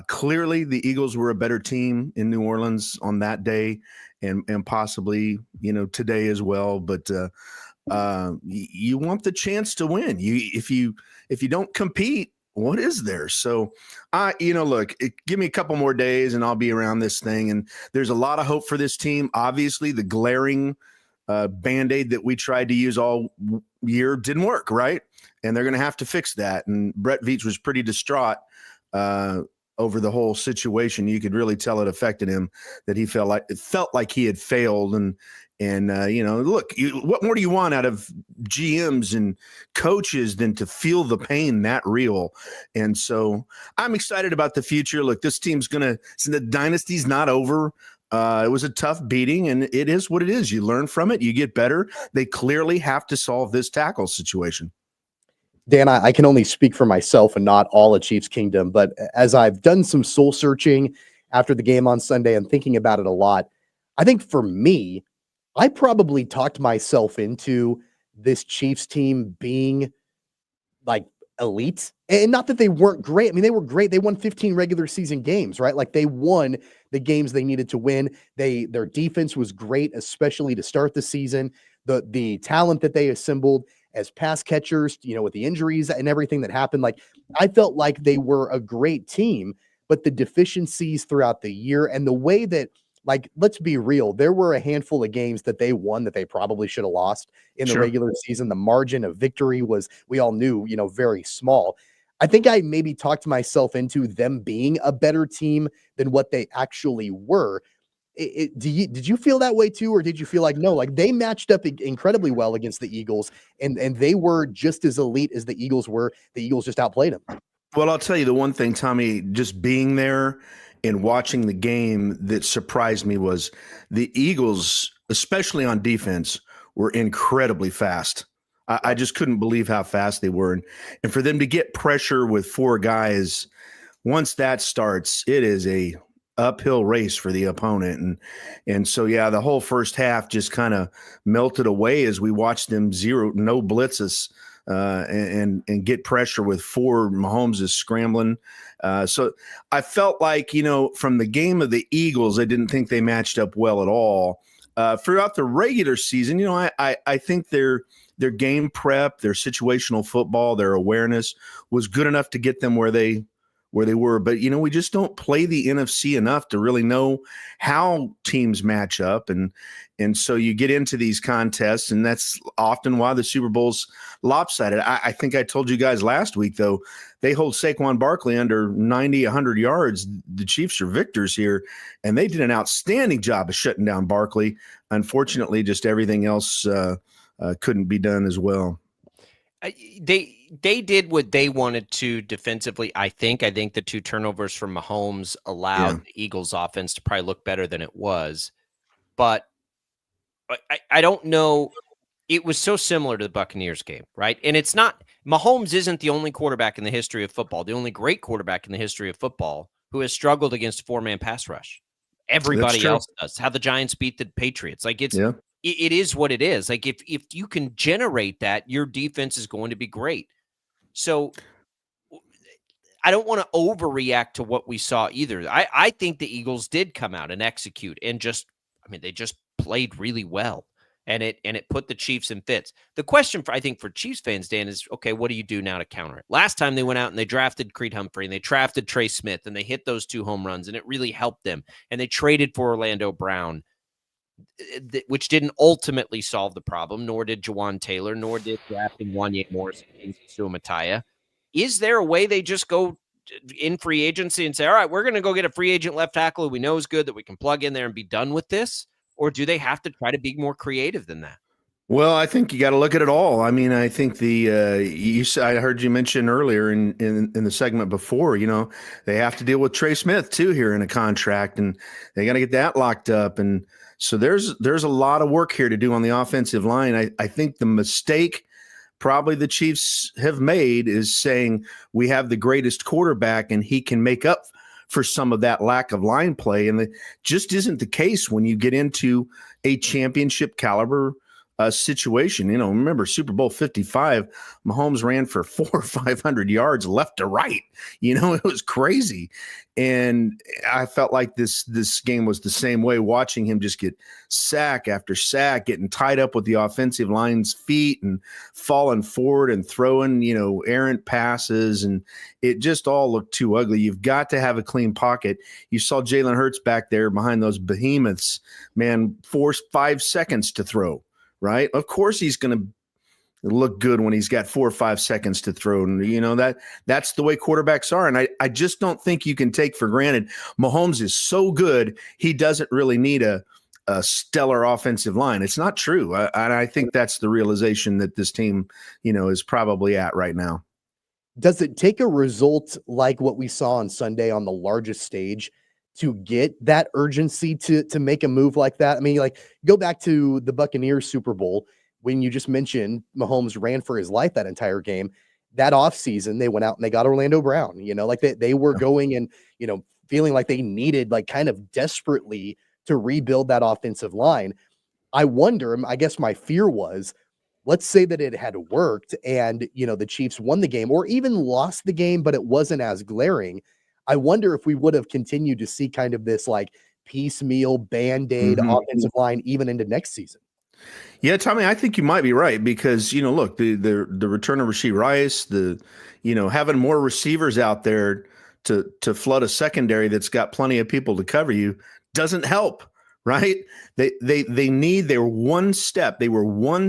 Clearly, the Eagles were a better team in New Orleans on that day and possibly, today as well. But you want the chance to win. If you don't compete, what is there? So look, give me a couple more days and I'll be around this thing. And there's a lot of hope for this team. Obviously, the glaring Band-Aid that we tried to use all year didn't work, right? And they're going to have to fix that. And Brett Veach was pretty distraught over the whole situation. You could really tell it affected him, that he felt like he had failed. And look, what more do you want out of GMs and coaches than to feel the pain that real? And so I'm excited about the future. Look, this team's the dynasty's not over. It was a tough beating, and it is what it is. You learn from it. You get better. They clearly have to solve this tackle situation. Dan, I can only speak for myself and not all of Chiefs Kingdom, but as I've done some soul searching after the game on Sunday and thinking about it a lot, I think for me, I probably talked myself into this Chiefs team being like elite. And not that they weren't great. I mean, they were great. They won 15 regular season games, right? Like they won the games they needed to win. Their defense was great, especially to start the season. The talent that they assembled as pass catchers, with the injuries and everything that happened, like I felt like they were a great team, but the deficiencies throughout the year and the way that, like, let's be real, there were a handful of games that they won that they probably should have lost in the regular season. The margin of victory was, we all knew, very small. I think I maybe talked myself into them being a better team than what they actually were. Did you feel that way too, or did you feel like, no, like they matched up incredibly well against the Eagles and they were just as elite as the Eagles were? The Eagles just outplayed them. Well, I'll tell you the one thing, Tommy, just being there and watching the game that surprised me was the Eagles, especially on defense, were incredibly fast. I just couldn't believe how fast they were. And for them to get pressure with four guys, once that starts, it is a uphill race for the opponent. And so, yeah, the whole first half just kind of melted away as we watched them no blitzes and get pressure with four. Mahomes is scrambling. So I felt like, from the game of the Eagles, I didn't think they matched up well at all. Throughout the regular season, I think their game prep, their situational football, their awareness was good enough to get them where they were. But, we just don't play the NFC enough to really know how teams match up. And so you get into these contests, and that's often why the Super Bowl's lopsided. I think I told you guys last week, though, they hold Saquon Barkley under 90, 100 yards. The Chiefs are victors here, and they did an outstanding job of shutting down Barkley. Unfortunately, just everything else couldn't be done as well. They did what they wanted to defensively. I think the two turnovers from Mahomes allowed the Eagles offense to probably look better than it was. But I don't know. It was so similar to the Buccaneers game, right? And it's not, Mahomes isn't the only quarterback in the history of football, the only great quarterback in the history of football who has struggled against a four-man pass rush. Everybody else does. How the Giants beat the Patriots. Like it is what it is. Like if you can generate that, your defense is going to be great. So I don't want to overreact to what we saw either. I think the Eagles did come out and execute and they just played really well. and it put the Chiefs in fits. The question I think for Chiefs fans, Dan, is okay, what do you do now to counter it? Last time they went out and they drafted Creed Humphrey and they drafted Trey Smith and they hit those 2 home runs and it really helped them. And they traded for Orlando Brown, which didn't ultimately solve the problem, nor did Jawan Taylor, nor did drafting Wanye Morris and Suamataya. Is there a way they just go in free agency and say, all right, we're going to go get a free agent left tackle who we know is good that we can plug in there and be done with this? Or do they have to try to be more creative than that? Well, I think you got to look at it all. I mean, I think I heard you mention earlier in the segment before, they have to deal with Trey Smith too here in a contract, and they got to get that locked up. And so there's a lot of work here to do on the offensive line. I think the mistake probably the Chiefs have made is saying we have the greatest quarterback and he can make up for some of that lack of line play. And it just isn't the case when you get into a championship caliber situation. Remember Super Bowl 55, Mahomes ran for 400 or 500 yards left to right. It was crazy. And I felt like this game was the same way, watching him just get sack after sack, getting tied up with the offensive line's feet and falling forward and throwing, errant passes. And it just all looked too ugly. You've got to have a clean pocket. You saw Jalen Hurts back there behind those behemoths, man, 4-5 seconds to throw. Right? Of course he's going to look good when he's got 4 or 5 seconds to throw. And that's the way quarterbacks are. And I just don't think you can take for granted Mahomes is so good, he doesn't really need a stellar offensive line. It's not true. And I think that's the realization that this team, is probably at right now. Does it take a result like what we saw on Sunday on the largest stage to get that urgency to make a move like that? I mean, like, go back to the Buccaneers Super Bowl when you just mentioned Mahomes ran for his life that entire game. That offseason, they went out and they got Orlando Brown, like they were going and, feeling like they needed, like, kind of desperately to rebuild that offensive line. I wonder, I guess my fear was, let's say that it had worked and, the Chiefs won the game or even lost the game, but it wasn't as glaring. I wonder if we would have continued to see kind of this like piecemeal Band-Aid offensive line even into next season. Yeah, Tommy, I think you might be right because, look, the return of Rashee Rice, having more receivers out there to flood a secondary that's got plenty of people to cover you doesn't help, right? They were one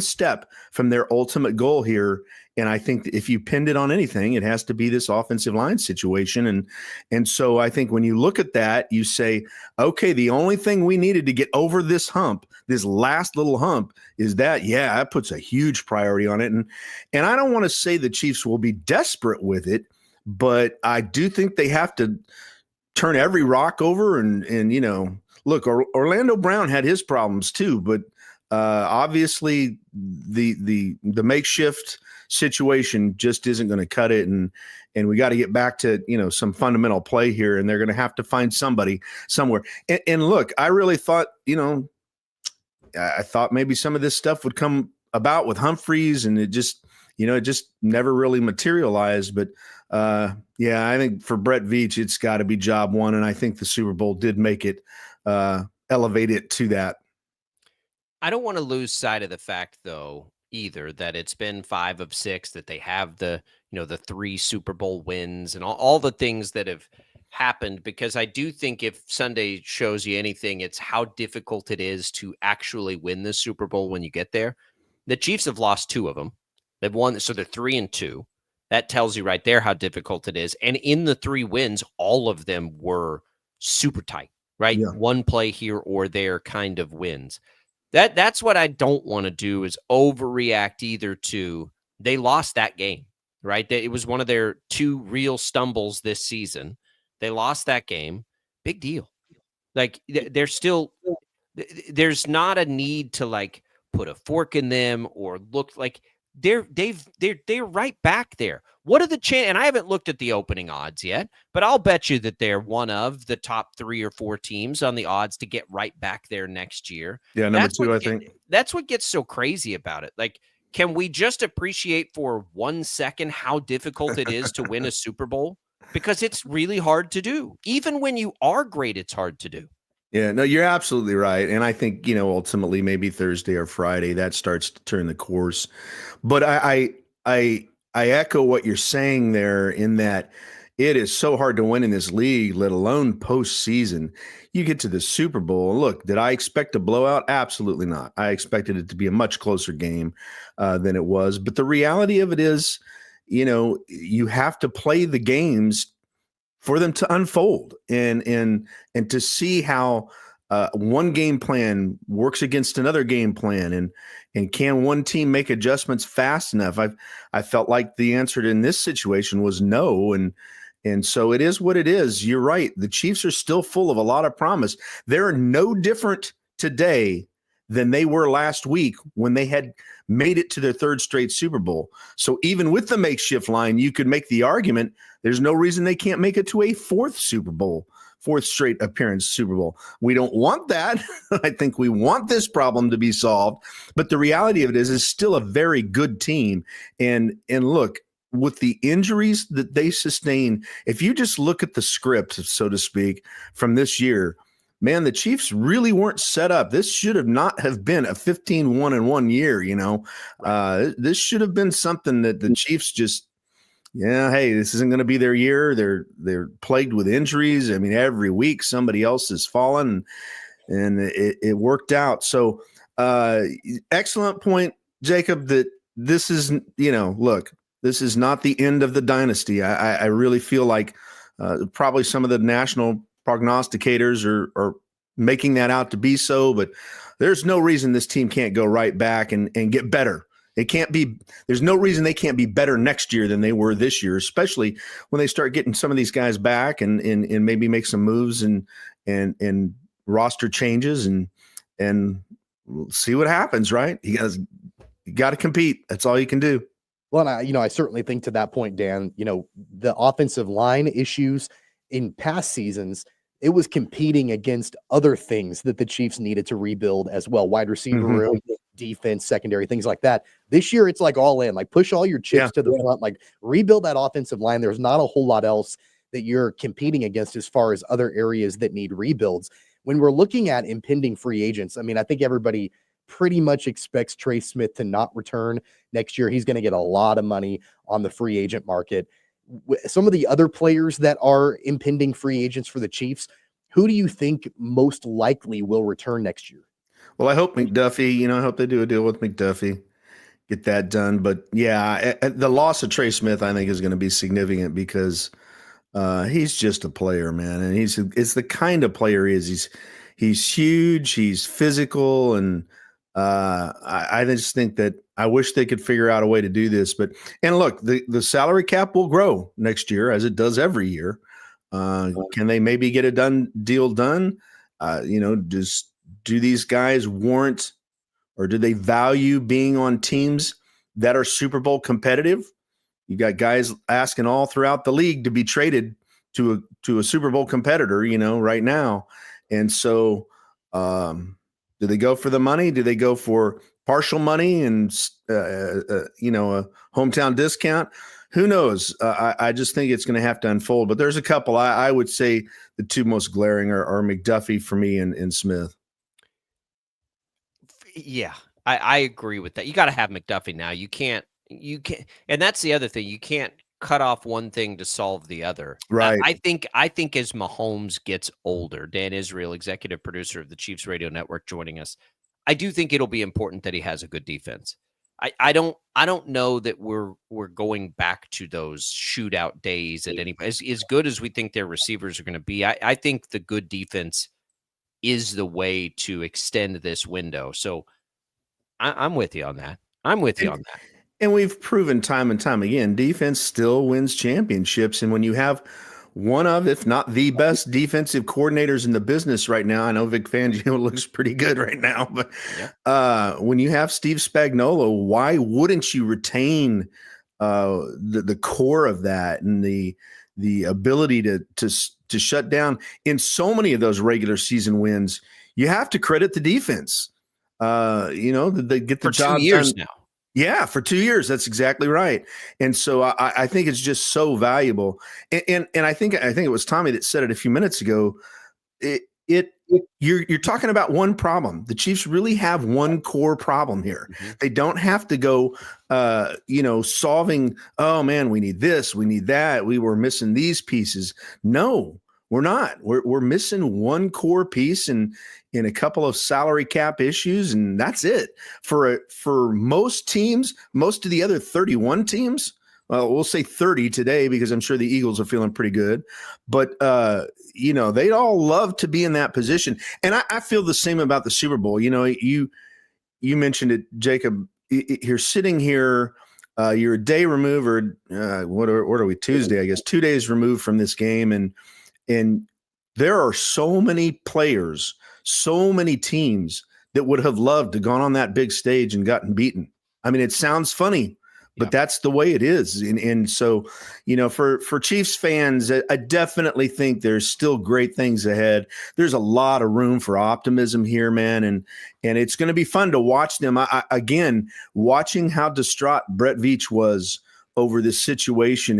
step from their ultimate goal here. And I think if you pinned it on anything, it has to be this offensive line situation. And so I think when you look at that, you say, okay, the only thing we needed to get over this hump, this last little hump, is that puts a huge priority on it. And I don't want to say the Chiefs will be desperate with it, but I do think they have to turn every rock over and look, Orlando Brown had his problems too, but obviously the makeshift situation just isn't going to cut it, and we got to get back to some fundamental play here, and they're going to have to find somebody somewhere. And look, I really thought I thought maybe some of this stuff would come about with Humphreys, and it just never really materialized. But I think for Brett Veach, it's got to be job one, and I think the Super Bowl did make it elevate it to that. I don't want to lose sight of the fact, though, either, that it's been 5 of 6, that they have the 3 Super Bowl wins and all the things that have happened, because I do think if Sunday shows you anything, it's how difficult it is to actually win the Super Bowl when you get there. The Chiefs have lost 2 of them. They've won, so they're 3-2. That tells you right there how difficult it is. And in the 3 wins, all of them were super tight, right? Yeah. One play here or there kind of wins. That's what I don't want to do, is overreact either to they lost that game, right? It was one of their 2 real stumbles this season. They lost that game. Big deal. Like, they're still, there's not a need to like put a fork in them or look like they're right back there. What are the chances? And I haven't looked at the opening odds yet, but I'll bet you that they're one of the top 3 or 4 teams on the odds to get right back there next year. Yeah, number 2, I think. That's what gets so crazy about it. Like, can we just appreciate for 1 second how difficult it is to win a Super Bowl? Because it's really hard to do. Even when you are great, it's hard to do. Yeah, no, you're absolutely right. And I think, ultimately maybe Thursday or Friday that starts to turn the course. But I echo what you're saying there in that it is so hard to win in this league, let alone postseason. You get to the Super Bowl. Look, did I expect a blowout? Absolutely not. I expected it to be a much closer game than it was. But the reality of it is, you have to play the games for them to unfold and to see how one game plan works against another game plan, and can one team make adjustments fast enough? I felt like the answer in this situation was no, and so it is what it is. You're right. The Chiefs are still full of a lot of promise. They're no different today than they were last week when they had made it to their third straight Super Bowl. So even with the makeshift line, you could make the argument there's no reason they can't make it to a fourth straight appearance Super Bowl. We don't want that. I think we want this problem to be solved. But the reality of it is still a very good team. And look, with the injuries that they sustain, if you just look at the script, so to speak, from this year, man, the Chiefs really weren't set up. This should have not have been a 15-1-1 year. This should have been something that the Chiefs just, hey, this isn't going to be their year. They're plagued with injuries. I mean, every week somebody else has fallen, and it worked out. So excellent point, Jacob, that this is, look, this is not the end of the dynasty. I really feel like probably some of the national prognosticators are making that out to be so, but there's no reason this team can't go right back and get better. There's no reason they can't be better next year than they were this year, especially when they start getting some of these guys back and maybe make some moves and roster changes and we'll see what happens, right? You got to compete. That's all you can do. Well, and I certainly think to that point, Dan, the offensive line issues in past seasons, it was competing against other things that the Chiefs needed to rebuild as well. Wide receiver room, defense, secondary, things like that. This year, it's like all in, like push all your chips to the front, like rebuild that offensive line. There's not a whole lot else that you're competing against as far as other areas that need rebuilds. When we're looking at impending free agents, I mean, I think everybody pretty much expects Trey Smith to not return next year. He's going to get a lot of money on the free agent market. Some of the other players that are impending free agents for the Chiefs, who do you think most likely will return next year? Well, I hope McDuffie, I hope they do a deal with McDuffie, get that done. But yeah, the loss of Trey Smith, I think, is going to be significant because he's just a player, man. And it's the kind of player he is. He's huge, he's physical, and I just think that I wish they could figure out a way to do this. And look, the salary cap will grow next year as it does every year. Can they maybe get a deal done? Do these guys warrant, or do they value being on teams that are Super Bowl competitive? You got guys asking all throughout the league to be traded to a Super Bowl competitor, right now. And so, do they go for the money? Do they go for partial money and, a hometown discount? Who knows? I just think it's going to have to unfold. But there's a couple. I would say the two most glaring are McDuffie for me and Smith. Yeah, I agree with that. You got to have McDuffie now. You can't, and that's the other thing. You can't cut off one thing to solve the other. Right. I think as Mahomes gets older, Dan Israel, executive producer of the Chiefs Radio Network, joining us, I do think it'll be important that he has a good defense. I don't know that we're going back to those shootout days at any as good as we think their receivers are going to be. I think the good defense is the way to extend this window. So I'm with you on that. And we've proven time and time again, defense still wins championships. And when you have one of, if not the best defensive coordinators in the business right now, I know Vic Fangio looks pretty good right now, but when you have Steve Spagnuolo, why wouldn't you retain the core of that and the ability to shut down in so many of those regular season wins? You have to credit the defense. They get the job 2 years done. now. Yeah, for 2 years. That's exactly right. And so I think it's just so valuable. And I think it was Tommy that said it a few minutes ago. It you're talking about one problem. The Chiefs really have one core problem here. They don't have to go, solving. Oh man, we need this, we need that. We were missing these pieces. No, we're not. We're missing one core piece and in a couple of salary cap issues, and that's it. For most teams, most of the other 31 teams. Well, we'll say 30 today because I'm sure the Eagles are feeling pretty good. But, they'd all love to be in that position. And I feel the same about the Super Bowl. You mentioned it, Jacob. You're sitting here. You're a day removed, or what are we, Tuesday, I guess, 2 days removed from this game. And there are so many players, so many teams that would have loved to gone on that big stage and gotten beaten. I mean, it sounds funny, but that's the way it is. And so, for Chiefs fans, I definitely think there's still great things ahead. There's a lot of room for optimism here, man. And it's going to be fun to watch them. Again, watching how distraught Brett Veach was over this situation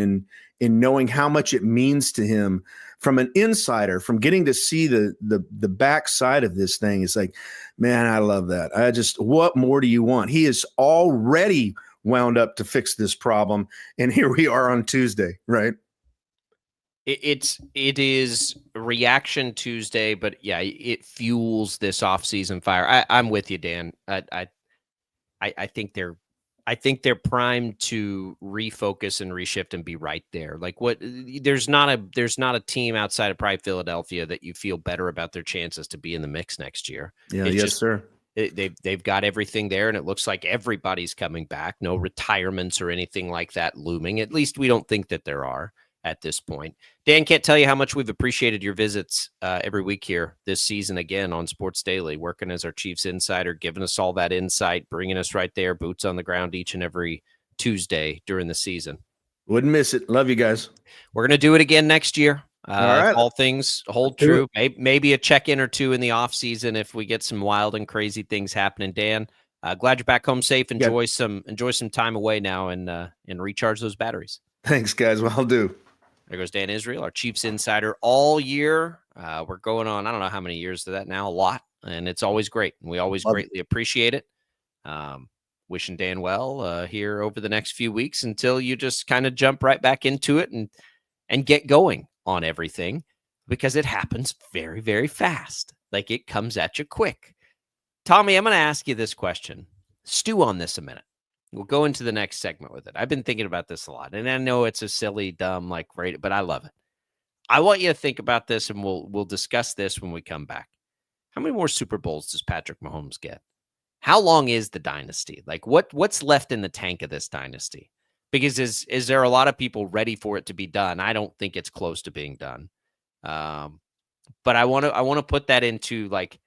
and knowing how much it means to him from an insider, from getting to see the backside of this thing. It's like, man, I love that. What more do you want? He is already wound up to fix this problem, and here we are on Tuesday, right? It is Reaction Tuesday, but yeah, it fuels this offseason fire. I'm with you, Dan. I think they're primed to refocus and reshift and be right there. Like there's not a team outside of probably Philadelphia that you feel better about their chances to be in the mix next year. Yeah, yes, sir. They've got everything there, and it looks like everybody's coming back. No retirements or anything like that looming. At least we don't think that there are at this point. Dan, can't tell you how much we've appreciated your visits every week here this season again on Sports Daily, working as our Chiefs insider, giving us all that insight, bringing us right there, boots on the ground each and every Tuesday during the season. Wouldn't miss it. Love you guys. We're going to do it again next year. All right. All things hold true. Maybe a check-in or two in the off season if we get some wild and crazy things happening. Dan, glad you're back home safe. Enjoy some time away now and recharge those batteries. Thanks, guys. Well, I'll do. There goes Dan Israel, our Chiefs insider all year. We're going on, I don't know how many years to that now, a lot, and it's always great. And we always greatly appreciate it. Wishing Dan well here over the next few weeks until you just kind of jump right back into it and get going on everything, because it happens very, very fast. Like, it comes at you quick. Tommy, I'm going to ask you this question. Stew on this a minute. We'll go into the next segment with it. I've been thinking about this a lot, and I know it's a silly, dumb, but I love it. I want you to think about this, and we'll discuss this when we come back. How many more Super Bowls does Patrick Mahomes get? How long is the dynasty? Like, what's left in the tank of this dynasty? Because is there a lot of people ready for it to be done? I don't think it's close to being done. But I want to put that into, like,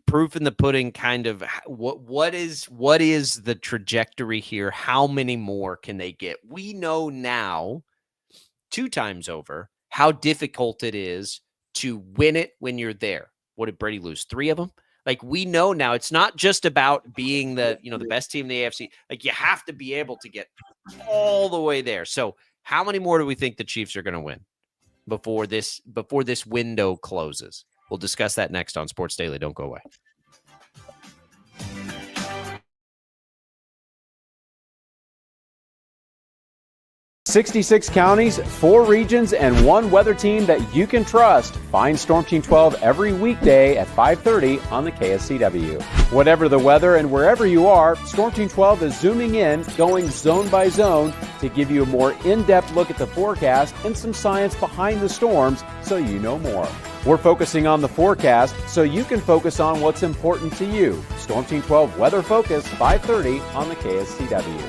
proof in the pudding, kind of what is the trajectory here? How many more can they get? We know now 2 times over how difficult it is to win it when you're there. What did Brady lose? 3 of them? Like, we know now it's not just about being the best team in the AFC. Like, you have to be able to get all the way there. So how many more do we think the Chiefs are going to win before this window closes? We'll discuss that next on Sports Daily. Don't go away. 66 counties, 4 regions, and 1 weather team that you can trust. Find Storm Team 12 every weekday at 5:30 on the KSCW. Whatever the weather and wherever you are, Storm Team 12 is zooming in, going zone by zone to give you a more in-depth look at the forecast and some science behind the storms so you know more. We're focusing on the forecast so you can focus on what's important to you. Storm Team 12 Weather Focus, 5:30 on the KSCW.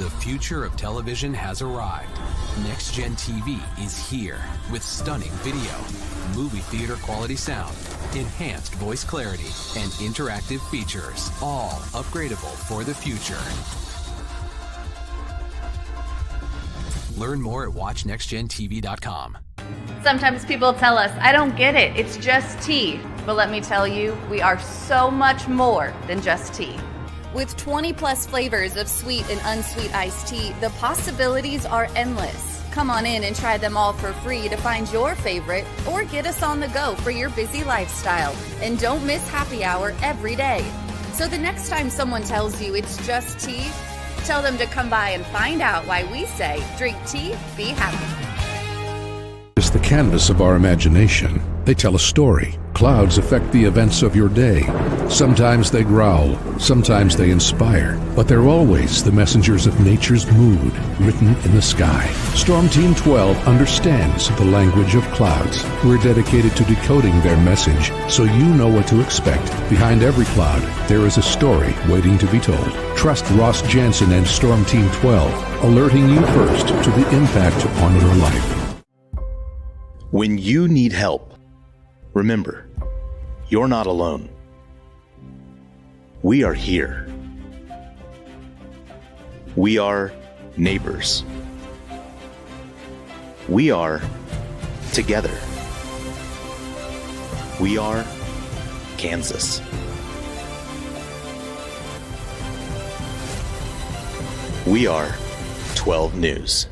The future of television has arrived. Next Gen TV is here with stunning video, movie theater quality sound, enhanced voice clarity, and interactive features, all upgradable for the future. Learn more at watchnextgentv.com. Sometimes people tell us, I don't get it, it's just tea. But let me tell you, we are so much more than just tea. With 20 plus flavors of sweet and unsweet iced tea, the possibilities are endless. Come on in and try them all for free to find your favorite or get us on the go for your busy lifestyle. And don't miss happy hour every day. So the next time someone tells you it's just tea, tell them to come by and find out why we say drink tea, be happy. It's the canvas of our imagination. They tell a story. Clouds affect the events of your day. Sometimes they growl, sometimes they inspire, but they're always the messengers of nature's mood, written in the sky. Storm Team 12 understands the language of clouds. We're dedicated to decoding their message so you know what to expect. Behind every cloud, there is a story waiting to be told. Trust Ross Jansen and Storm Team 12, alerting you first to the impact on your life. When you need help, remember, you're not alone. We are here. We are neighbors. We are together. We are Kansas. We are 12 News.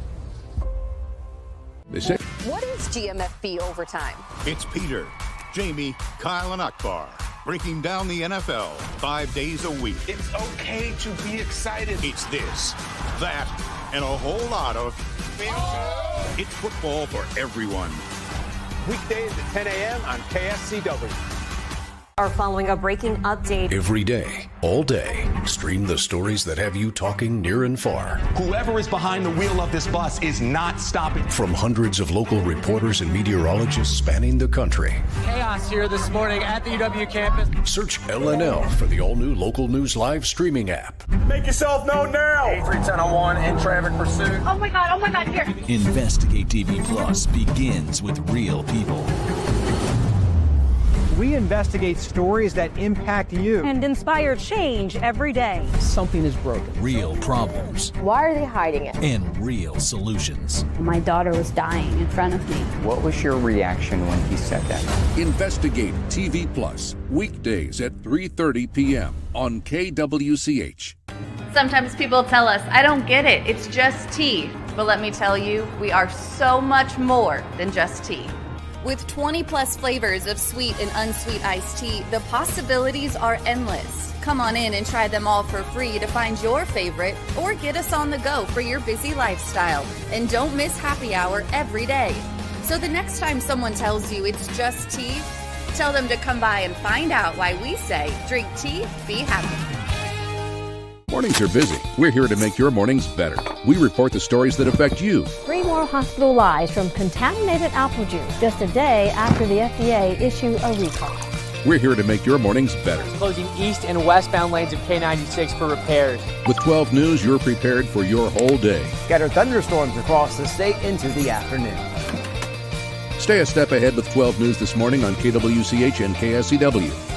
They say, What is GMFB overtime? It's Peter, Jamie, Kyle, and Akbar breaking down the NFL 5 days a week. It's okay to be excited. It's this, that, and a whole lot of It's football for everyone. Weekdays at 10 a.m. on KSCW. Are following a breaking update. Every day, all day, stream the stories that have you talking near and far. Whoever is behind the wheel of this bus is not stopping. From hundreds of local reporters and meteorologists spanning the country. Chaos here this morning at the UW campus. Search LNL for the all-new Local News Live streaming app. Make yourself known now. 31001 in traffic pursuit. Oh my God, here. Investigate TV Plus begins with real people. We investigate stories that impact you. And inspire change every day. Something is broken. Real problems Why are they hiding it? and real solutions. My daughter was dying in front of me. What was your reaction when he said that? Investigate TV Plus, weekdays at 3:30 p.m. on KWCH. Sometimes people tell us, I don't get it, it's just tea. But let me tell you, we are so much more than just tea. With 20 plus flavors of sweet and unsweet iced tea, the possibilities are endless. Come on in and try them all for free to find your favorite or get us on the go for your busy lifestyle. And don't miss happy hour every day. So the next time someone tells you it's just tea, tell them to come by and find out why we say drink tea, be happy. Mornings are busy. We're here to make your mornings better. We report the stories that affect you. 3 more hospital lies from contaminated apple juice just a day after the FDA issued a recall. We're here to make your mornings better. Closing east and westbound lanes of K96 for repairs. With 12 News, you're prepared for your whole day. Scattered thunderstorms across the state into the afternoon. Stay a step ahead with 12 News this morning on KWCH and KSCW.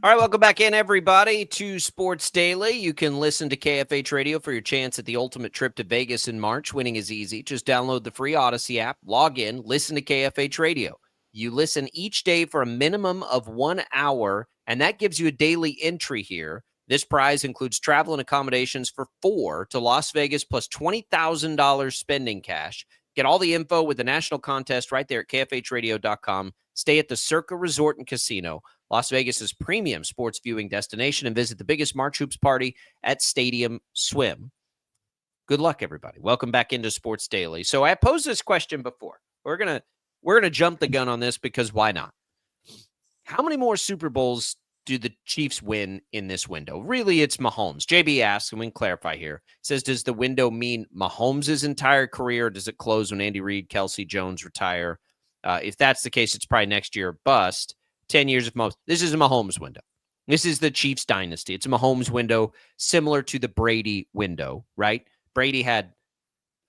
All right, welcome back in, everybody, to Sports Daily. You can listen to KFH Radio for your chance at the ultimate trip to Vegas in March. Winning is easy. Just download the free Odyssey app, log in, listen to KFH Radio. You listen each day for a minimum of 1 hour, and that gives you a daily entry here. This prize includes travel and accommodations for 4 to Las Vegas plus $20,000 spending cash. Get all the info with the national contest right there at kfhradio.com. Stay at the Circa Resort and Casino. Las Vegas's premium sports viewing destination, and visit the biggest March Hoops party at Stadium Swim. Good luck, everybody. Welcome back into Sports Daily. So I posed this question before. We're gonna jump the gun on this because why not? How many more Super Bowls do the Chiefs win in this window? Really, it's Mahomes. JB asks, and we can clarify here, says, does the window mean Mahomes' entire career, or does it close when Andy Reid, Kelsey, Jones retire? If that's the case, it's probably next year bust. 10 years of Mahomes. This is a Mahomes window. This is the Chiefs dynasty. It's a Mahomes window similar to the Brady window, right? Brady had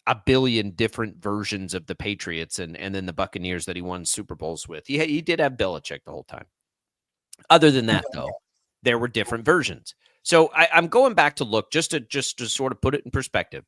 a billion different versions of the Patriots and then the Buccaneers that he won Super Bowls with. He did have Belichick the whole time. Other than that, though, there were different versions. So I'm going back to look just to sort of put it in perspective.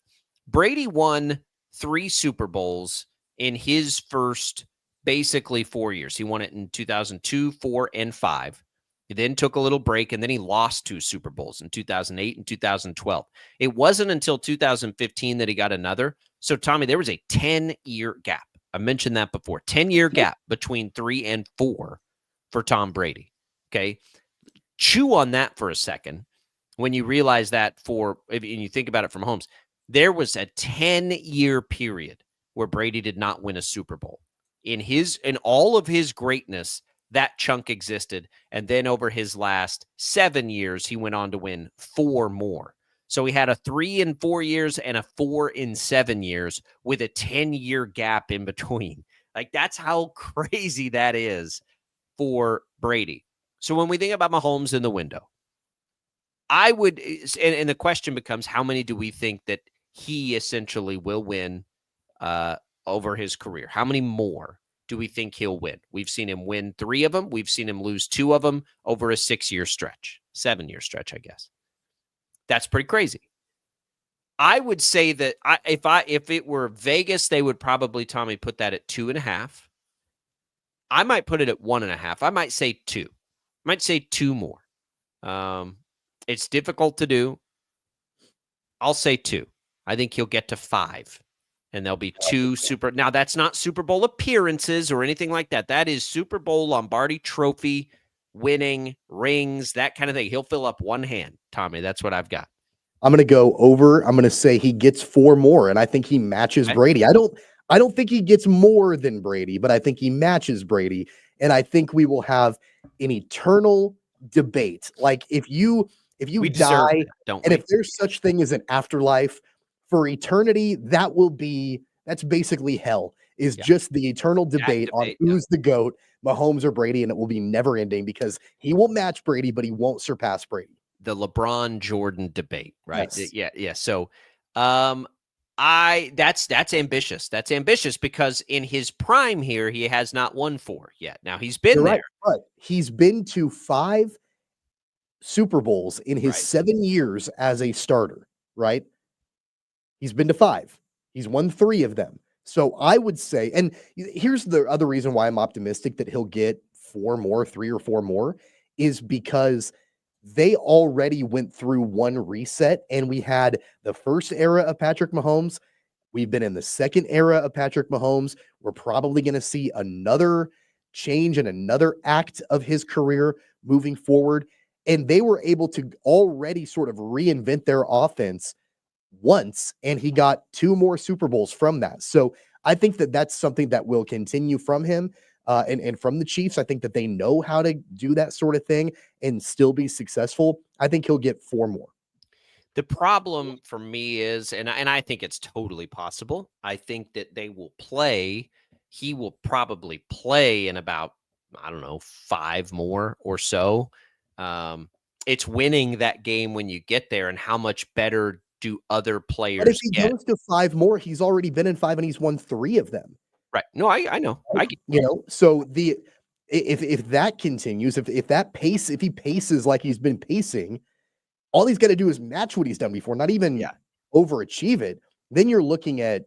Brady won 3 Super Bowls in his first basically 4 years. He won it in 2002, 4, and 5. He then took a little break, and then he lost 2 Super Bowls in 2008 and 2012. It wasn't until 2015 that he got another. So, Tommy, there was a 10-year gap. I mentioned that before. 10-year gap between 3 and 4 for Tom Brady. Okay. Chew on that for a second when you realize that and you think about it from Mahomes, there was a 10-year period where Brady did not win a Super Bowl. In all of his greatness, that chunk existed. And then over his last 7 years, he went on to win 4 more. So he had a 3 in 4 years and a 4 in 7 years with a 10-year gap in between. Like, that's how crazy that is for Brady. So when we think about Mahomes in the window, I would, and the question becomes, how many do we think that he essentially will win over his career? How many more do we think he'll win? We've seen him win 3 of them. We've seen him lose 2 of them over a 6-year stretch, 7-year stretch, I guess. That's pretty crazy. I would say that if it were Vegas, they would probably, Tommy, put that at 2.5. I might put it at 1.5. I might say 2. I might say 2 more. It's difficult to do. I'll say 2. I think he'll get to 5. And there'll be 2 Super. Now, that's not Super Bowl appearances or anything like that. That is Super Bowl Lombardi Trophy winning rings, that kind of thing. He'll fill up one hand, Tommy. That's what I've got. I'm going to go over. I'm going to say he gets 4 more, and I think he matches Brady. I don't think he gets more than Brady, but I think he matches Brady. And I think we will have an eternal debate. Like, if you die, and if there's such thing as an afterlife for eternity, that's basically hell, is just the eternal debate on who's the GOAT, Mahomes or Brady, and it will be never ending because he will match Brady, but he won't surpass Brady. The LeBron Jordan debate, right? Yes. Yeah. So, that's ambitious. That's ambitious because in his prime here, he has not won 4 yet. Now he's been there, but he's been to 5 Super Bowls in his 7 years as a starter, right? He's been to 5. He's won 3 of them. So I would say, and here's the other reason why I'm optimistic that he'll get 4 more, 3 or 4 more, is because they already went through one reset, and we had the first era of Patrick Mahomes. We've been in the second era of Patrick Mahomes. We're probably going to see another change and another act of his career moving forward. And they were able to already sort of reinvent their offense once, and he got 2 more Super Bowls from that. So I think that that's something that will continue from him and from the Chiefs. I think that they know how to do that sort of thing and still be successful. I think he'll get 4 more. The problem for me is, and I think it's totally possible, I think that he will probably play in about, 5 more or so. It's winning that game when you get there, and how much better do other players But if he get? goes to 5 more, he's already been in 5 and he's won 3 of them. Right. No, I know. So if that continues, if he paces like he's been pacing, all he's got to do is match what he's done before, not even overachieve it. Then you're looking at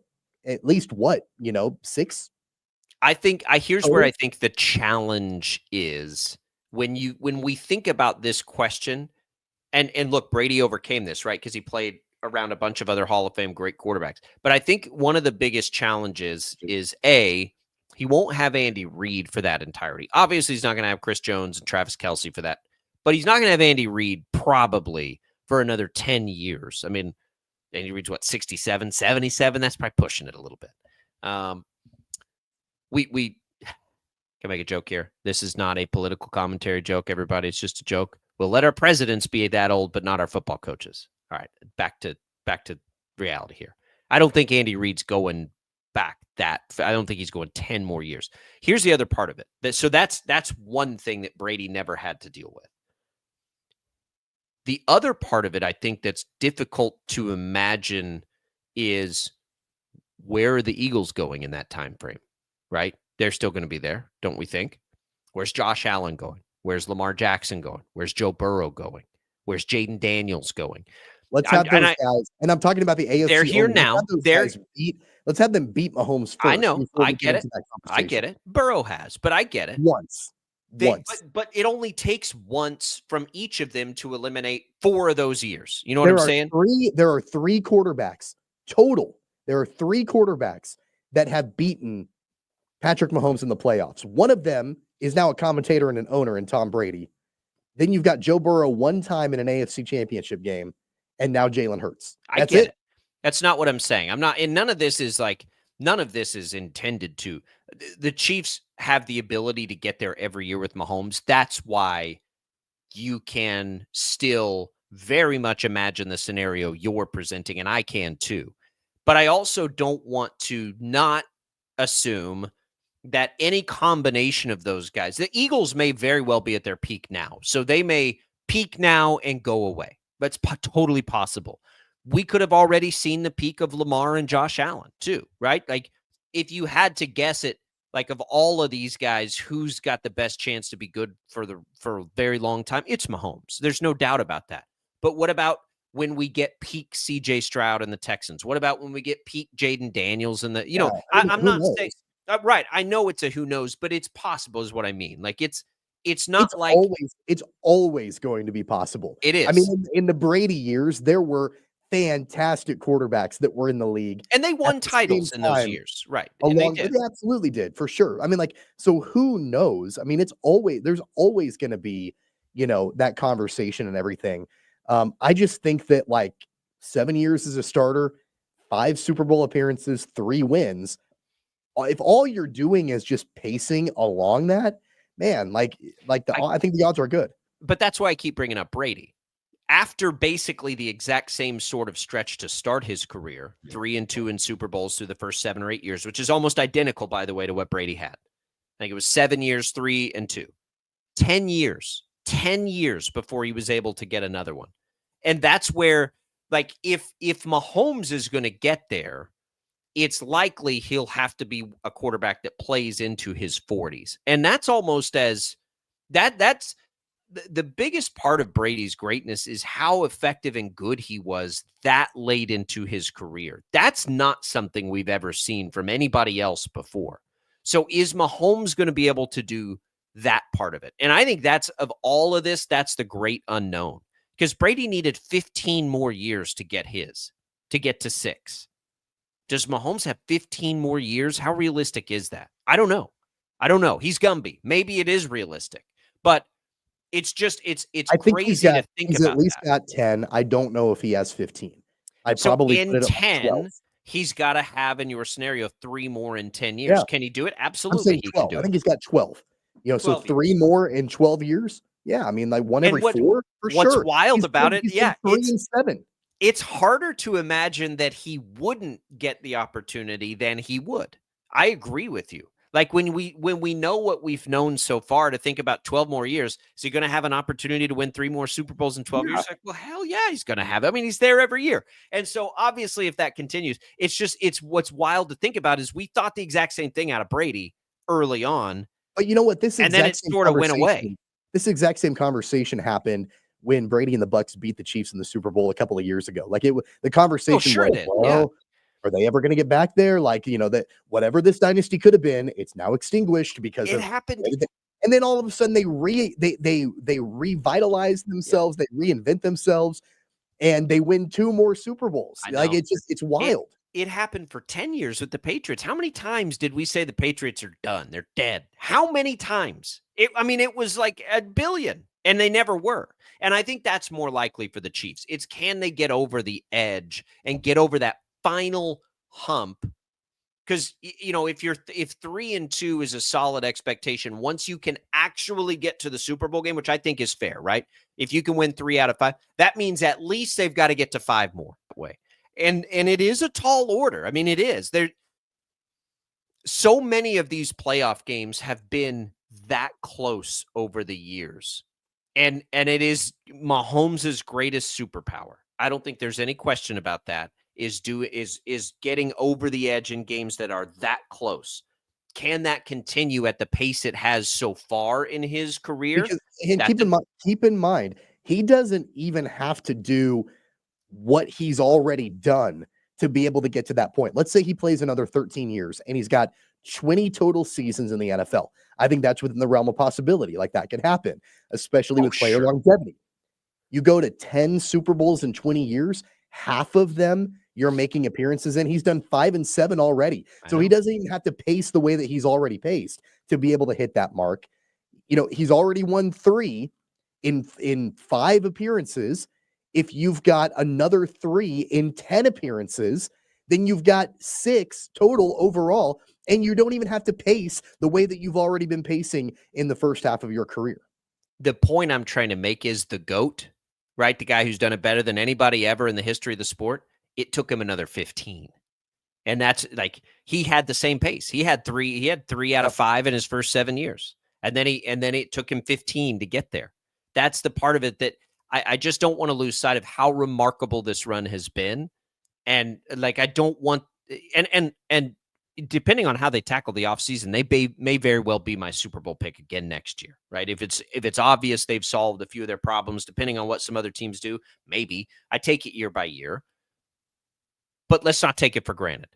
least 6. Here's where I think the challenge is when we think about this question, and look, Brady overcame this, right? Because he played around a bunch of other Hall of Fame great quarterbacks. But I think one of the biggest challenges is He won't have Andy Reid for that entirety. Obviously, he's not going to have Chris Jones and Travis Kelce for that, but he's not going to have Andy Reid probably for another 10 years. I mean, Andy Reid's what, 67, 77? That's probably pushing it a little bit. We can make a joke here. This is not a political commentary joke, everybody. It's just a joke. We'll let our presidents be that old, but not our football coaches. All right, back to reality here. I don't think Andy Reid's going back that. I don't think he's going 10 more years. Here's the other part of it. So that's one thing that Brady never had to deal with. The other part of it, I think, that's difficult to imagine is where are the Eagles going in that time frame, right? They're still going to be there, don't we think? Where's Josh Allen going? Where's Lamar Jackson going? Where's Joe Burrow going? Where's Jaden Daniels going? Let's have those guys. And I'm talking about the AFC. They're here now. Let's have them beat Mahomes first. I know. I get it. I get it. Burrow has, but I get it. Once. But it only takes once from each of them to eliminate 4 of those years. You know what I'm saying? There are 3 quarterbacks total. There are 3 quarterbacks that have beaten Patrick Mahomes in the playoffs. One of them is now a commentator and an owner in Tom Brady. Then you've got Joe Burrow one time in an AFC championship game, and now Jalen Hurts. I get it. That's not what I'm saying. I'm not, and none of this is intended to. The Chiefs have the ability to get there every year with Mahomes. That's why you can still very much imagine the scenario you're presenting, and I can too. But I also don't want to not assume that any combination of those guys, the Eagles may very well be at their peak now. So they may peak now and go away. That's totally possible. We could have already seen the peak of Lamar and Josh Allen too, right? Like if you had to guess it, like of all of these guys, who's got the best chance to be good for a very long time? It's Mahomes. There's no doubt about that. But what about when we get peak CJ Stroud and the Texans? What about when we get peak Jaden Daniels and I'm not saying right. I know it's a who knows, but it's possible is what I mean. Like it's always going to be possible. It is. I mean, in the Brady years, there were fantastic quarterbacks that were in the league. And they won titles in those years. Right. They absolutely did, for sure. I mean, so who knows? I mean, there's always going to be, that conversation and everything. I just think that 7 years as a starter, 5 Super Bowl appearances, 3 wins. If all you're doing is just pacing along that, man, I think the odds are good. But that's why I keep bringing up Brady. After basically the exact same sort of stretch to start his career, 3-2 in Super Bowls through the first 7 or 8 years, which is almost identical, by the way, to what Brady had. I think it was 7 years, 3-2, 10 years before he was able to get another one. And that's where, if Mahomes is going to get there, it's likely he'll have to be a quarterback that plays into his 40s. And that's almost as that's the biggest part of Brady's greatness is how effective and good he was that late into his career. That's not something we've ever seen from anybody else before. So is Mahomes going to be able to do that part of it? And I think that's, of all of this, that's the great unknown, because Brady needed 15 more years to get to 6. Does Mahomes have 15 more years? How realistic is that? I don't know. He's Gumby. Maybe it is realistic, but it's crazy to think he's about. At least that. got 10. I don't know if he has 15. So in 10, he's got to have, in your scenario, 3 more in 10 years. Yeah. Can he do it? Absolutely, he can do it. I think he's got 12. 12 so 3 more in 12 years. Yeah, I mean, one every 4 for what's sure. What's wild about it? Yeah, 3 and 7. It's harder to imagine that he wouldn't get the opportunity than he would. I agree with you. When we know what we've known so far, to think about 12 more years, is he going to have an opportunity to win 3 more Super Bowls in 12 years? Well, hell yeah, he's going to have it. I mean, he's there every year. And so obviously if that continues, it's what's wild to think about is we thought the exact same thing out of Brady early on. But you know what? And then it sort of went away. This exact same conversation happened when Brady and the Bucs beat the Chiefs in the Super Bowl a couple of years ago. The conversation was, are they ever going to get back there? That whatever this dynasty could have been, it's now extinguished because it happened. And then all of a sudden they revitalize themselves, they reinvent themselves, and they win 2 more Super Bowls. It's wild. it happened for 10 years with the Patriots. How many times did we say the Patriots are done? They're dead. How many times? It was like a billion, and they never were. And I think that's more likely for the Chiefs. It's can they get over the edge and get over that final hump? Because, if 3-2 is a solid expectation, once you can actually get to the Super Bowl game, which I think is fair, right? If you can win 3 out of 5, that means at least they've got to get to 5 more that way. And it is a tall order. I mean, it is. There, so many of these playoff games have been that close over the years. And it is Mahomes' greatest superpower. I don't think there's any question about that. Is getting over the edge in games that are that close. Can that continue at the pace it has so far in his career? And keep in mind, he doesn't even have to do what he's already done to be able to get to that point. Let's say he plays another 13 years and he's got 20 total seasons in the NFL. I think that's within the realm of possibility. Like that could happen, especially with player longevity. You go to 10 Super Bowls in 20 years, half of them you're making appearances in. He's done 5 and 7 already. So he doesn't even have to pace the way that he's already paced to be able to hit that mark. He's already won 3 in 5 appearances. If you've got another 3 in 10 appearances, then you've got 6 total overall, and you don't even have to pace the way that you've already been pacing in the first half of your career. The point I'm trying to make is the GOAT, right? The guy who's done it better than anybody ever in the history of the sport. It took him another 15. And that's like he had the same pace. He had 3 out of 5 in his first 7 years. And then it took him 15 to get there. That's the part of it that I just don't want to lose sight of how remarkable this run has been. And like I don't want and depending on how they tackle the offseason, they may very well be my Super Bowl pick again next year, right? If it's obvious they've solved a few of their problems, depending on what some other teams do, maybe I take it year by year. But let's not take it for granted,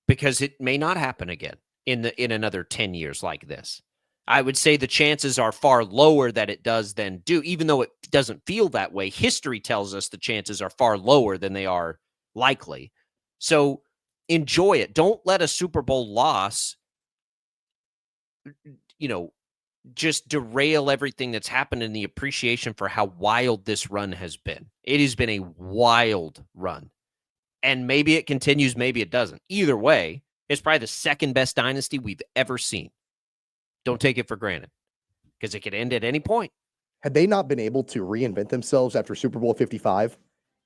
because it may not happen again in another 10 years like this. I would say the chances are far lower that it does than do, even though it doesn't feel that way. History tells us the chances are far lower than they are likely. So enjoy it. Don't let a Super Bowl loss, just derail everything that's happened in the appreciation for how wild this run has been. It has been a wild run. And maybe it continues, maybe it doesn't. Either way, it's probably the second best dynasty we've ever seen. Don't take it for granted, because it could end at any point. Had they not been able to reinvent themselves after Super Bowl 55,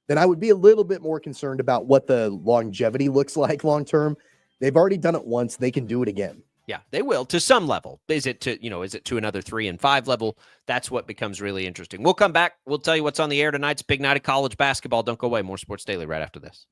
then I would be a little bit more concerned about what the longevity looks like long term. They've already done it once. They can do it again. Yeah, they will to some level. Is it to another 3 and 5 level? That's what becomes really interesting. We'll come back. We'll tell you what's on the air tonight. It's a big night of college basketball. Don't go away. More Sports Daily right after this.